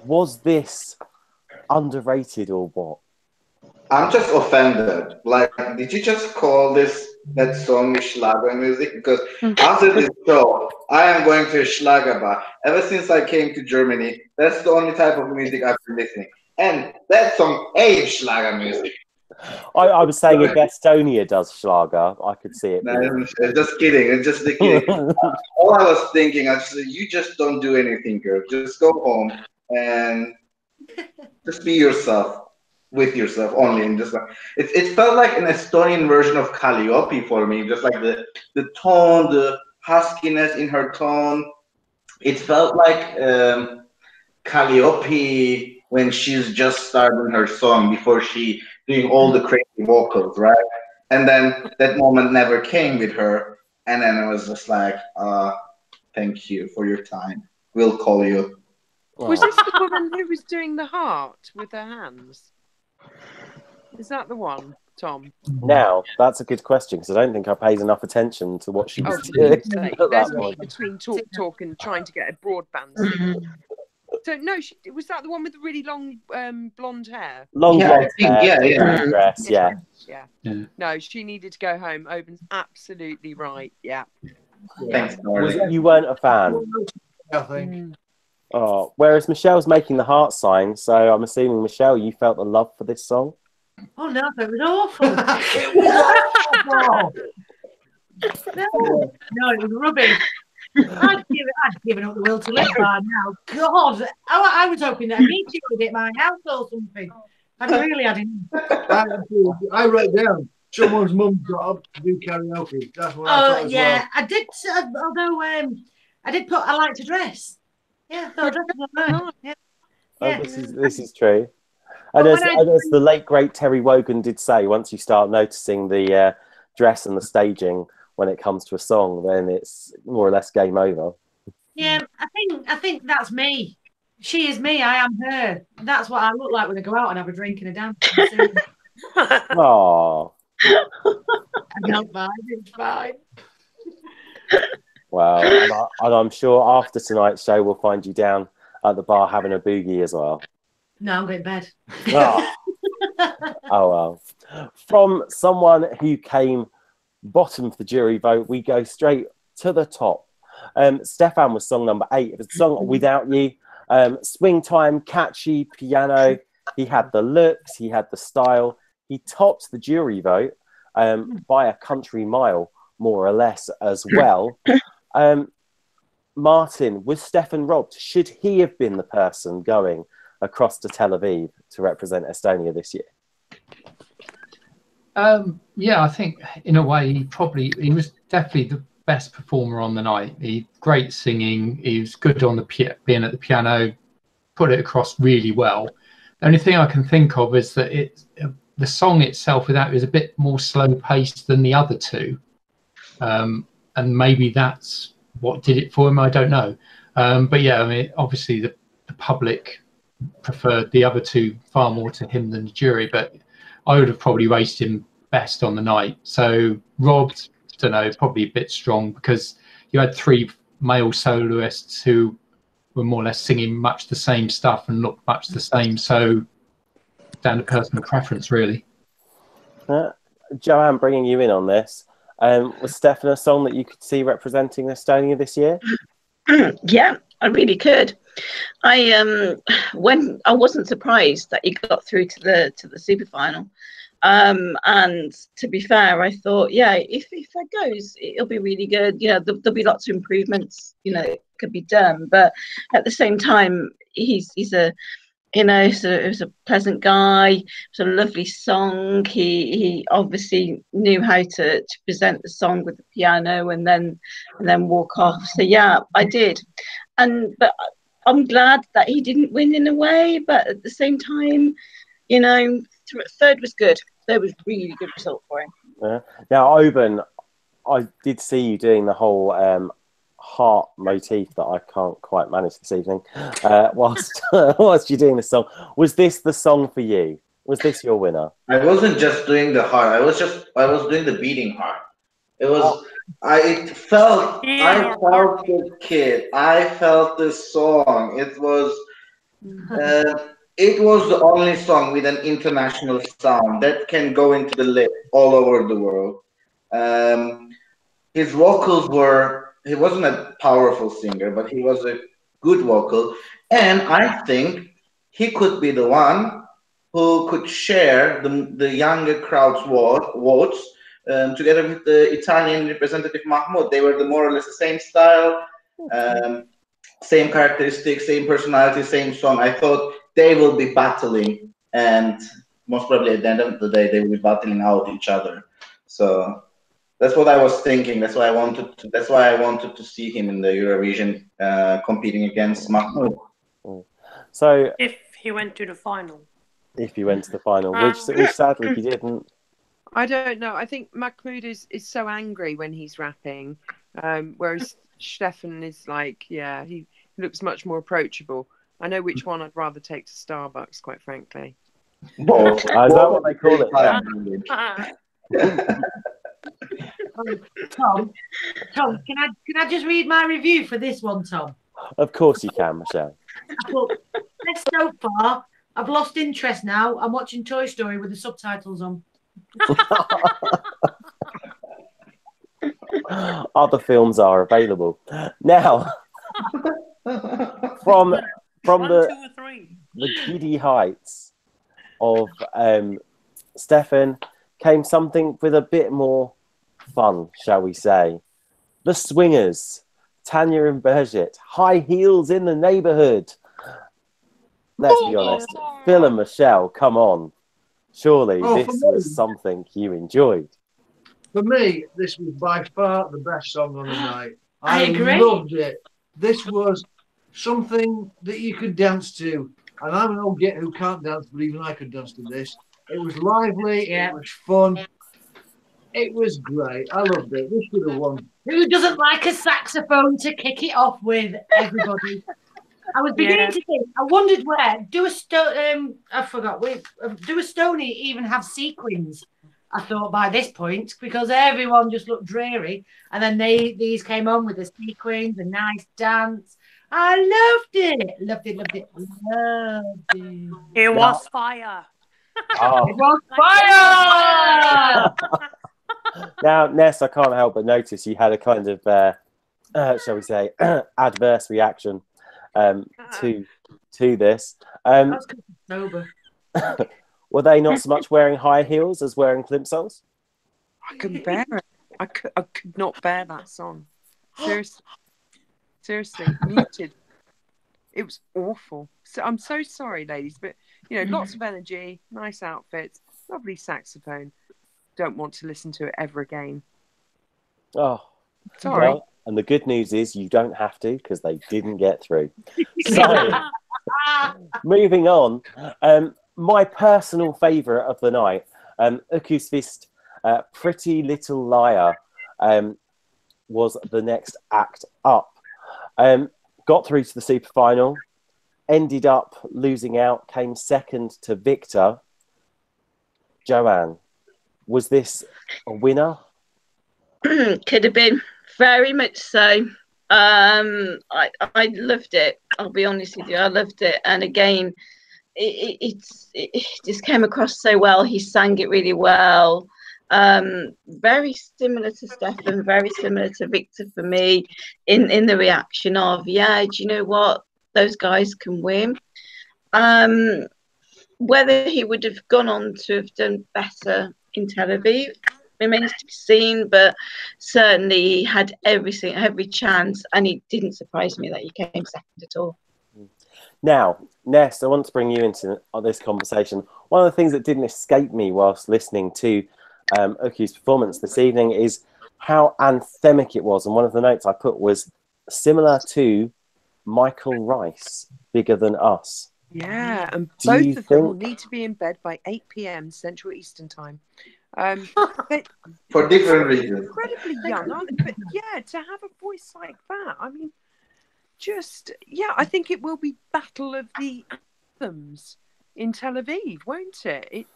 was this underrated or what? I'm just offended. Like, did you just call that song Schlager music? Because after this show, I am going to a Schlager bar. Ever since I came to Germany, that's the only type of music I've been listening. And that song ain't Schlager music. I was saying if Estonia does Schlager, I could see it. No, just kidding. It's just kidding. All I was thinking, I just you just don't do anything, girl. Just go home and just be yourself with yourself only, and just like it felt like an Estonian version of Calliope for me. Just like the tone, the huskiness in her tone. It felt like Calliope when she's just starting her song before she doing all the crazy vocals, right? And then that moment never came with her, and then I was just like, thank you for your time. We'll call you. Was this the woman who was doing the heart with her hands? Is that the one, Tom? Now, that's a good question, because I don't think I paid enough attention to what she was doing. There's me between talk and trying to get a broadband signal. So, no, was that the one with the really long blonde hair? Long blonde hair, yeah. dress, yeah. No, she needed to go home. Oben's absolutely right, yeah. Thanks, darling. You weren't a fan? I think. Oh, whereas Michelle's making the heart sign, so I'm assuming, Michelle, you felt the love for this song? Oh no, it was awful. It was awful. No, it was rubbish. I'd given up the will to live by now. God, I was hoping that a meteor would hit my house or something. I really had enough. I wrote down someone's mum got up to do karaoke. That's what I thought as well. I did. Although I did put I like to dress. Yeah, I thought dress was right. Yeah. Oh, this is true. And as the late great Terry Wogan did say, once you start noticing the dress and the staging when it comes to a song, then it's more or less game over. Yeah, I think that's me. She is me. I am her. That's what I look like when I go out and have a drink and a dance. Oh. I don't mind. It's fine. Well, and I'm sure after tonight's show, we'll find you down at the bar having a boogie as well. No, I'm going to bed. Oh. Oh, well. From someone who came bottom of the jury vote, we go straight to the top. Stefan was song number 8. It was a song Without You. Swing time, catchy, piano. He had the looks, he had the style. He topped the jury vote by a country mile, more or less, as well. Martin, was Stefan robbed? Should he have been the person going across to Tel Aviv to represent Estonia this year? Yeah, I think in a way he was definitely the best performer on the night. He great singing. He was good on the being at the piano, put it across really well. The only thing I can think of is that the song itself without it is a bit more slow paced than the other two, and maybe that's what did it for him. I don't know, but yeah, I mean, obviously the public preferred the other two far more to him than the jury, but I would have probably rated him best on the night. So robbed, don't know, probably a bit strong because you had 3 male soloists who were more or less singing much the same stuff and looked much the same. So down to personal preference, really. Joanne, bringing you in on this, was Stefan a song that you could see representing Estonia this year? Yeah, I really could. I wasn't surprised that he got through to the super final. And to be fair, I thought, yeah, if that goes, it'll be really good. You know, there'll be lots of improvements, you know, could be done. But at the same time, he's a, you know, it was a pleasant guy. It was a lovely song. He obviously knew how to present the song with the piano and then walk off. So yeah, I did. But I'm glad that he didn't win in a way. But at the same time, you know, third was good. That was really good result for him. Yeah. Now, Oben, I did see you doing the whole heart motif that I can't quite manage this evening. Whilst you're doing the song, was this the song for you? Was this your winner? I wasn't just doing the heart. I was doing the beating heart. It was. I felt the kid. I felt the song. It was. It was the only song with an international sound that can go into the lip all over the world. His vocals were, he wasn't a powerful singer, but he was a good vocal. And I think he could be the one who could share the younger crowd's votes together with the Italian representative Mahmoud. They were more or less the same style, same characteristics, same personality, same song. I thought they will be battling, and most probably at the end of the day, they will be battling out each other. So that's what I was thinking. That's why I wanted to. That's why I wanted to see him in the Eurovision competing against Mahmoud. So if he went to the final. If he went to the final, which sadly he didn't. I don't know. I think Mahmoud is so angry when he's rapping, whereas Stefan is like, yeah, he looks much more approachable. I know which one I'd rather take to Starbucks, quite frankly. Is that what they call it? Tom, can I just read my review for this one, Tom? Of course you can, Michelle. Well, so far, I've lost interest now. I'm watching Toy Story with the subtitles on. Other films are available now. From the giddy heights of Stefan came something with a bit more fun, shall we say? The Swingers, Tanya and Birgit, High Heels in the Neighborhood. Let's be honest, Phil and Michelle, come on. Surely this was something you enjoyed. For me, this was by far the best song on the night. I agree. Loved it. This was something that you could dance to. And I'm an old git who can't dance, but even I could dance to this. It was lively. Yeah. It was fun. It was great. I loved it. This should have won. Who doesn't like a saxophone to kick it off with, everybody? I was beginning to think. I wondered where. Do Estonia even have sequins? I thought by this point, because everyone just looked dreary, and then these came on with the sequins, a nice dance. I loved it. Loved it. It was fire. Oh. It was fire. Now, Ness, I can't help but notice you had a kind of, shall we say, adverse reaction to this. That's sober. Were they not so much wearing high heels as wearing plimsolls? I couldn't bear it. I could not bear that song. Seriously, muted. It was awful. So I'm so sorry, ladies, but lots of energy, nice outfits, lovely saxophone. Don't want to listen to it ever again. Oh, sorry. Well, and the good news is you don't have to, because they didn't get through. So, moving on. My personal favourite of the night, Uku Suviste, Pretty Little Liar, was the next act up. Got through to the super final, ended up losing out, came second to Victor. Joanne, was this a winner? Could have been, very much so. I loved it. I'll be honest with you, I loved it. And again, it just came across so well. He sang it really well. Very similar to Stefan, very similar to Victor for me in the reaction of, yeah, do you know what? Those guys can win. Whether he would have gone on to have done better in Tel Aviv remains to be seen, but certainly he had every chance, and it didn't surprise me that he came second at all. Now, Ness, I want to bring you into this conversation. One of the things that didn't escape me whilst listening to Uku's performance this evening is how anthemic it was. And one of the notes I put was similar to Michael Rice, Bigger Than Us. Yeah, and both of them will need to be in bed by 8 p.m. Central Eastern Time. For different reasons. Incredibly young, aren't they? But yeah, to have a voice like that, I mean, I think it will be Battle of the Anthems in Tel Aviv, won't it?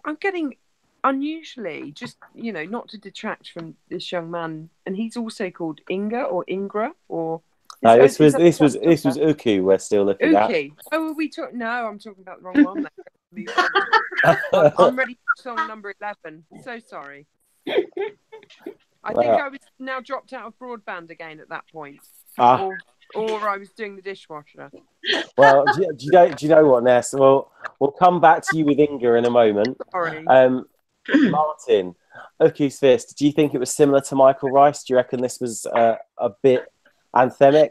I'm getting unusually, not to detract from this young man, and he's also called Inga or Ingra or. No, this was Uku. We're still looking at. Oh, No, I'm talking about the wrong one. I'm ready for song number 11. So sorry. I think I was now dropped out of broadband again at that point, or I was doing the dishwasher. Well, do you know what, Ness? We'll come back to you with Inga in a moment. Sorry. Martin, Uku's Fist, do you think it was similar to Michael Rice? Do you reckon this was a bit anthemic?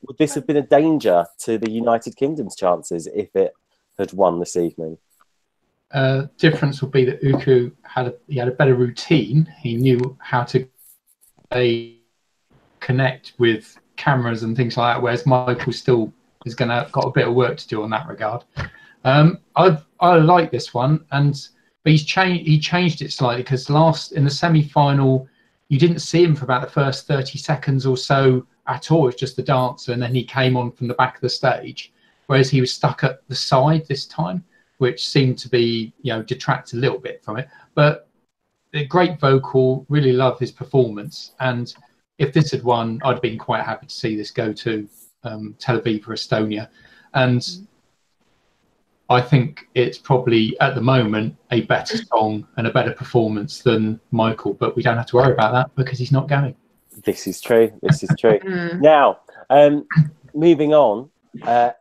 Would this have been a danger to the United Kingdom's chances if it had won this evening? Difference would be that Uku had a better routine. He knew how to connect with cameras and things like that, whereas Michael still is got a bit of work to do on that regard. I like this one, but he changed it slightly, because in the semi-final you didn't see him for about the first 30 seconds or so at all. It was just the dancer, and then he came on from the back of the stage, whereas he was stuck at the side this time, which seemed to be, detract a little bit from it. But a great vocal, really love his performance, and if this had won, I'd have been quite happy to see this go to Tel Aviv or Estonia. And I think it's probably, at the moment, a better song and a better performance than Michael, but we don't have to worry about that because he's not going. This is true. This is true. Now, moving on,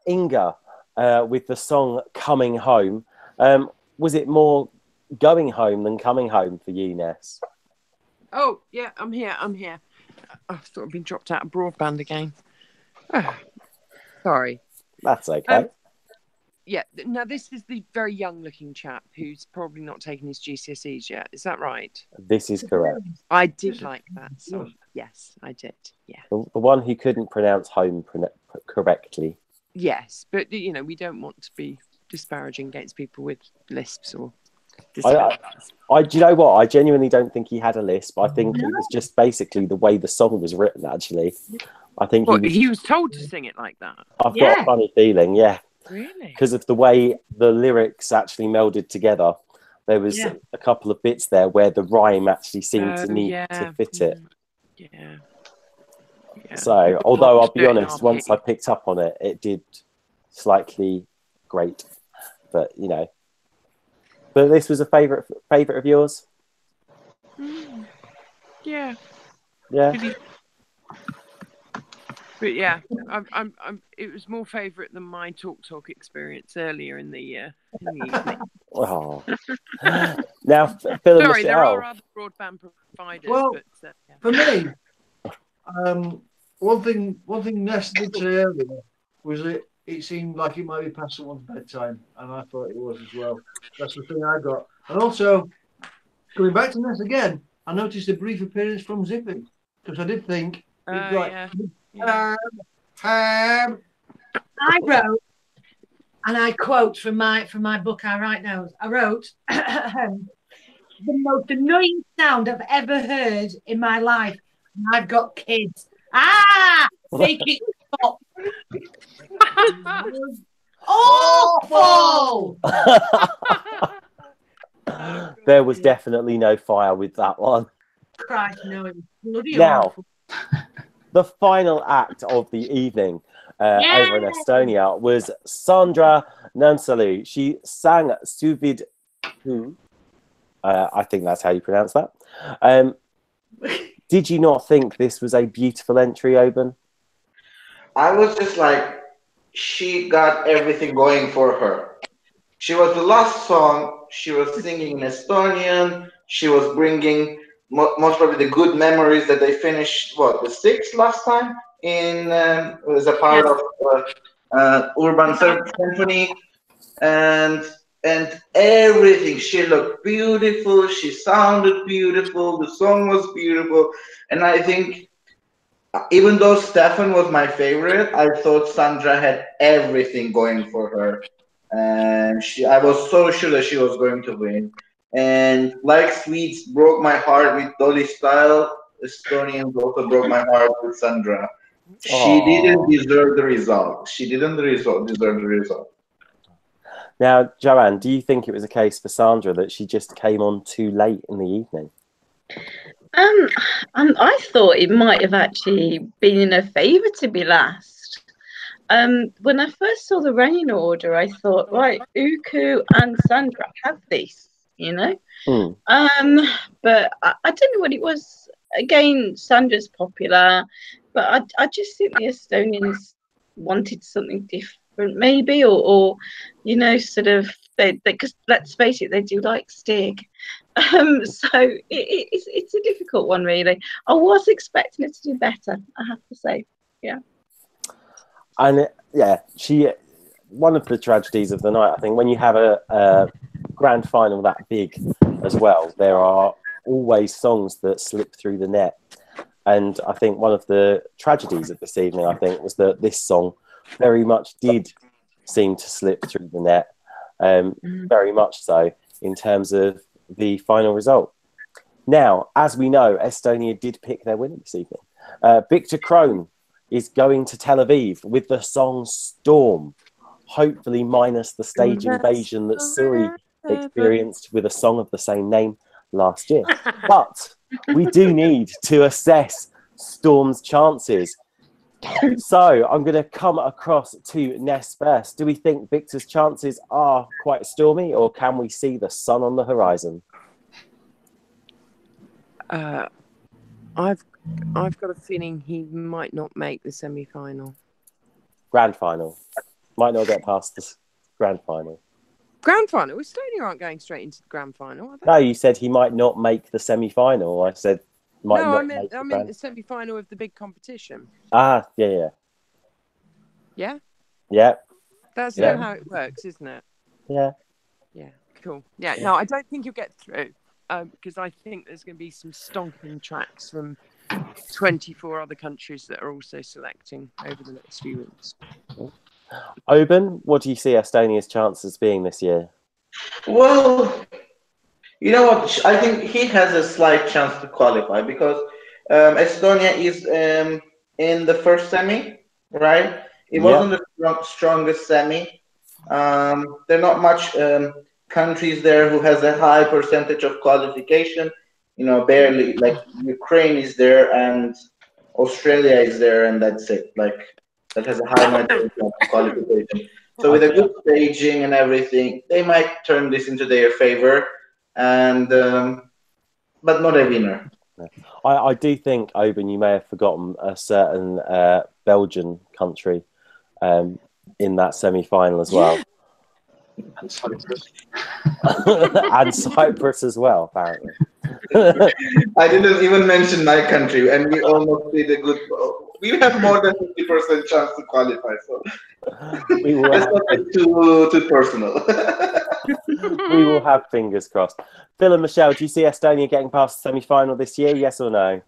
Inga, with the song Coming Home. Was it more going home than coming home for you, Ness? Oh, yeah, I'm here. I thought I'd been dropped out of broadband again. Oh, sorry. That's okay. Yeah, now this is the very young-looking chap who's probably not taken his GCSEs yet. Is that right? This is correct. I did like that song. Yes, I did. Yeah. The one who couldn't pronounce home correctly. Yes, but we don't want to be disparaging against people with lisps or. Do you know what? I genuinely don't think he had a lisp. I think it was just basically the way the song was written. Actually, I think he was told to sing it like that. I've got a funny feeling, yeah. Really? Because of the way the lyrics actually melded together. There was a couple of bits there where the rhyme actually seemed to need to fit it. Yeah. So, although I'll be honest, once I picked up on it, it did slightly grate. But But this was a favourite of yours? Yeah. Yeah. But yeah, it was more favourite than my talk experience earlier in the evening. Oh. Now, Phil and Sorry, Michelle. there are other broadband providers. Well, but, for me, one thing Ness did say earlier was that it seemed like it might be past someone's bedtime, and I thought it was as well. That's the thing I got. And also, coming back to Ness again, I noticed a brief appearance from Zippy, because I did think it's like. I wrote, and I quote from my book I write now. I wrote, the most annoying sound I've ever heard in my life. And I've got kids. Make it stop. Awful. There was definitely no fire with that one. Christ, no, it was bloody Now, awful. the final act of the evening over in Estonia was Sandra Nurmsalu. She sang Suviste. I think that's how you pronounce that. Did you not think this was a beautiful entry, Oban? I was just like, she got everything going for her. She was the last song. She was singing in Estonian. She was bringing most probably the good memories that they finished, the sixth last time as a part of Urban Symphony, and everything. She looked beautiful. She sounded beautiful. The song was beautiful, and I think even though Stefan was my favorite, I thought Sandra had everything going for her, and I was so sure that she was going to win. And like Swedes broke my heart with Dolly Style, Estonians also broke my heart with Sandra. She didn't deserve the result. She didn't deserve the result. Now, Joanne, do you think it was a case for Sandra that she just came on too late in the evening? I thought it might have actually been in her favour to be last. When I first saw the running order, I thought, right, Uku and Sandra have this. But I don't know what it was. Again, Sandra's popular, but I just think the Estonians wanted something maybe, or you know, sort of, because let's face it, they do like Stig. So it's a difficult one, really. I was expecting it to do better, I have to say. Yeah. And one of the tragedies of the night, I think, when you have a grand final that big as well, there are always songs that slip through the net. And I think one of the tragedies of this evening, I think, was that this song very much did seem to slip through the net, very much so, in terms of the final result. Now, as we know, Estonia did pick their winner this evening. Victor Crone is going to Tel Aviv with the song Storm, hopefully minus the stage invasion that Surrey experienced with a song of the same name last year. But we do need to assess Storm's chances. So I'm going to come across to Ness first. Do we think Victor's chances are quite stormy, or can we see the sun on the horizon? I've got a feeling he might not make the semi-final. Grand final. Might not get past the grand final. Grand final? Estonia aren't going straight into the grand final, are they? No, you said he might not make the semi-final. I said might no, not I meant make the semi-final of the big competition. Ah, yeah. Yeah? Yeah. That's not how it works, isn't it? Yeah. Yeah, cool. Yeah, no, I don't think you'll get through, because I think there's going to be some stonking tracks from 24 other countries that are also selecting over the next few weeks. Oben, what do you see Estonia's chances being this year? Well, you know what? I think he has a slight chance to qualify because Estonia is in the first semi, right? It wasn't the strongest semi. There are not much countries there who has a high percentage of qualification. You know, barely. Like Ukraine is there and Australia is there, and that's it. Like that has a high percentage of qualification. So with a good staging and everything, they might turn this into their favor, and but not a winner. I do think, Oben, you may have forgotten a certain Belgian country in that semi-final as well. And Cyprus. And Cyprus as well, apparently. I didn't even mention my country, and we almost did a good. We have more than 50% chance to qualify, so let's not get too personal. We will have fingers crossed. Phil and Michelle, do you see Estonia getting past the semi-final this year? Yes or no?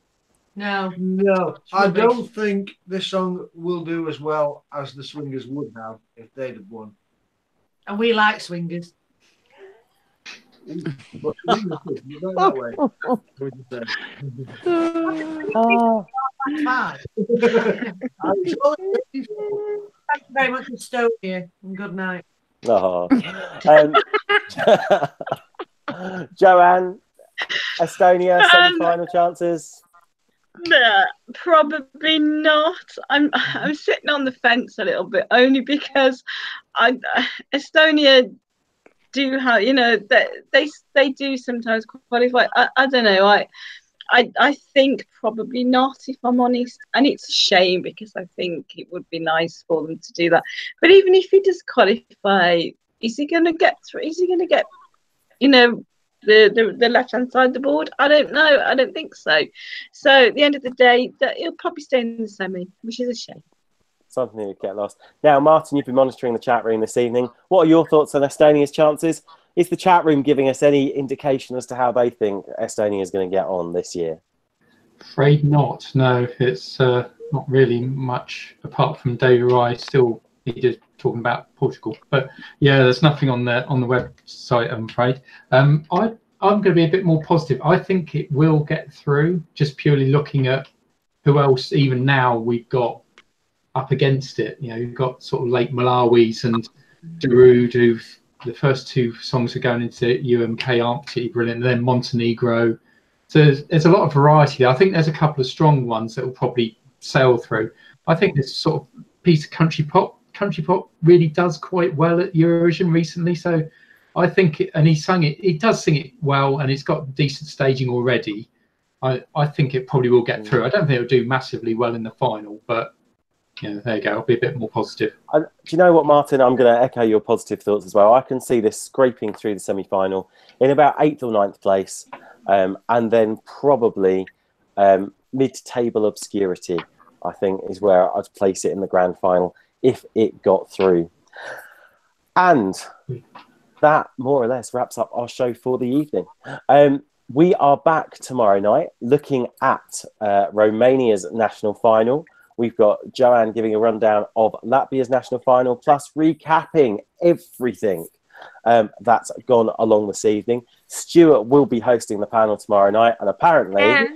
No. I don't think this song will do as well as the Swingers would have if they'd have won. And we like Swingers. But you go that way. Thank you very much, Estonia, and good night. Oh. Joanne, Estonia semi-final chances? No, probably not. I'm sitting on the fence a little bit, only because Estonia do have, you know, they do sometimes qualify. I don't know. I think probably not, if I'm honest, and it's a shame because I think it would be nice for them to do that. But even if he does qualify, is he going to get through? Is he going to get, you know, the left hand side of the board? I don't know. I don't think so. So at the end of the day, he'll probably stay in the semi, which is a shame. Something that would get lost. Now, Martin, you've been monitoring the chat room this evening. What are your thoughts on Estonia's chances? Is the chat room giving us any indication as to how they think Estonia is going to get on this year? Afraid not. No, it's not really much apart from David Rye still needed talking about Portugal. But yeah, there's nothing on the website, I'm afraid. I'm going to be a bit more positive. I think it will get through, just purely looking at who else even now we've got up against it. You know, you've got sort of Lake Malawis and Darude, who the first two songs are going into UMK aren't particularly brilliant, and then Montenegro. So there's a lot of variety there. I think there's a couple of strong ones that will probably sail through. I think this sort of piece of country pop really does quite well at Eurovision recently. So I think, and he does sing it well, and it's got decent staging already. I think it probably will get through. I don't think it'll do massively well in the final, but yeah, there you go. I'll be a bit more positive. Do you know what, Martin? I'm going to echo your positive thoughts as well. I can see this scraping through the semi-final in about 8th or 9th place, and then probably mid-table obscurity, I think, is where I'd place it in the grand final if it got through. And that more or less wraps up our show for the evening. We are back tomorrow night looking at Romania's national final. We've got Joanne giving a rundown of Latvia's national final, plus recapping everything that's gone along this evening. Stuart will be hosting the panel tomorrow night, and apparently,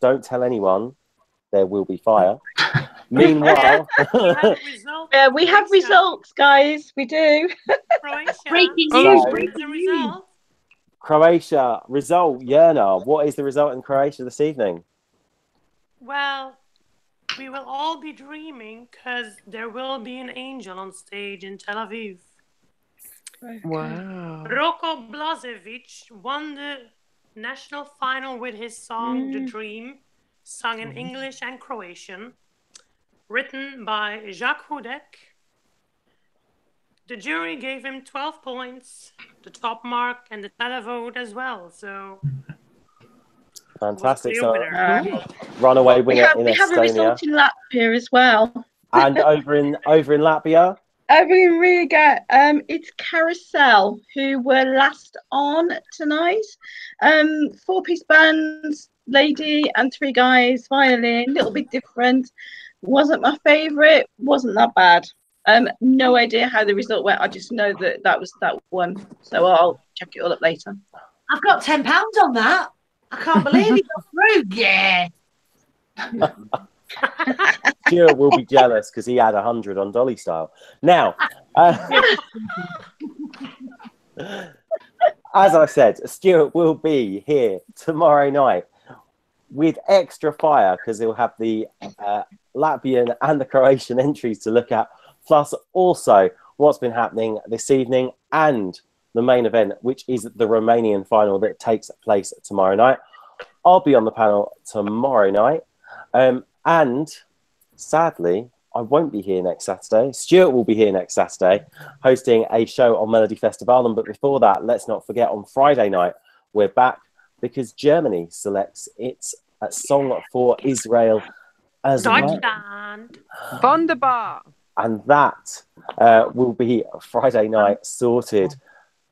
don't tell anyone, there will be fire. Meanwhile, yeah, we have results, guys. We do. Breaking news. Croatia result. Yerna, what is the result in Croatia this evening? Well, we will all be dreaming because there will be an angel on stage in Tel Aviv. Wow. Roko Blažević won the national final with his song The Dream, sung in English and Croatian, written by Jacques Hudek. The jury gave him 12 points, the top mark, and the televote as well. So fantastic. So, runaway winner in Estonia. We have a result in Latvia as well. And over in Latvia? Over in Riga, it's Carousel, who were last on tonight. 4-piece bands, lady and 3 guys, violin, a little bit different. Wasn't my favourite, wasn't that bad. No idea how the result went. I just know that was that one. So I'll check it all up later. I've got £10 on that. I can't believe it got through. Yeah. Stuart will be jealous because he had 100 on Dolly Style. Now, as I said, Stuart will be here tomorrow night with extra fire because he'll have the Latvian and the Croatian entries to look at, plus also what's been happening this evening and the main event, which is the Romanian final that takes place tomorrow night. I'll be on the panel tomorrow night. And sadly, I won't be here next Saturday. Stuart will be here next Saturday, hosting a show on Melodifestivalen. But before that, let's not forget on Friday night, we're back because Germany selects its song for Israel as well. Wunderbar. And that will be Friday night sorted.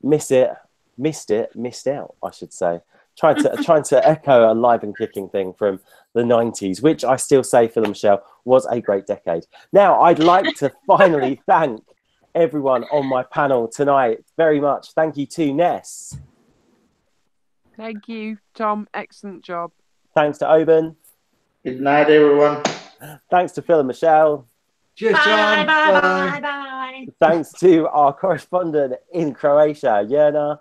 Missed out, I should say. Trying to echo a live and kicking thing from the 90s, which I still say, Phil and Michelle, was a great decade. Now, I'd like to finally thank everyone on my panel tonight very much. Thank you to Ness. Thank you, Tom. Excellent job. Thanks to Oban. Good night, everyone. Thanks to Phil and Michelle. Cheers, Tom. Bye. Thanks to our correspondent in Croatia, Yerna.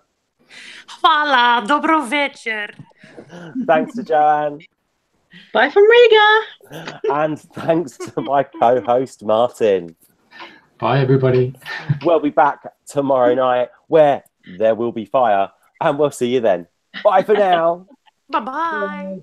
Hvala, dobro večer. Thanks to Joanne. Bye from Riga. And thanks to my co-host, Martin. Bye, everybody. We'll be back tomorrow night where there will be fire, and we'll see you then. Bye for now. Bye-bye. Bye.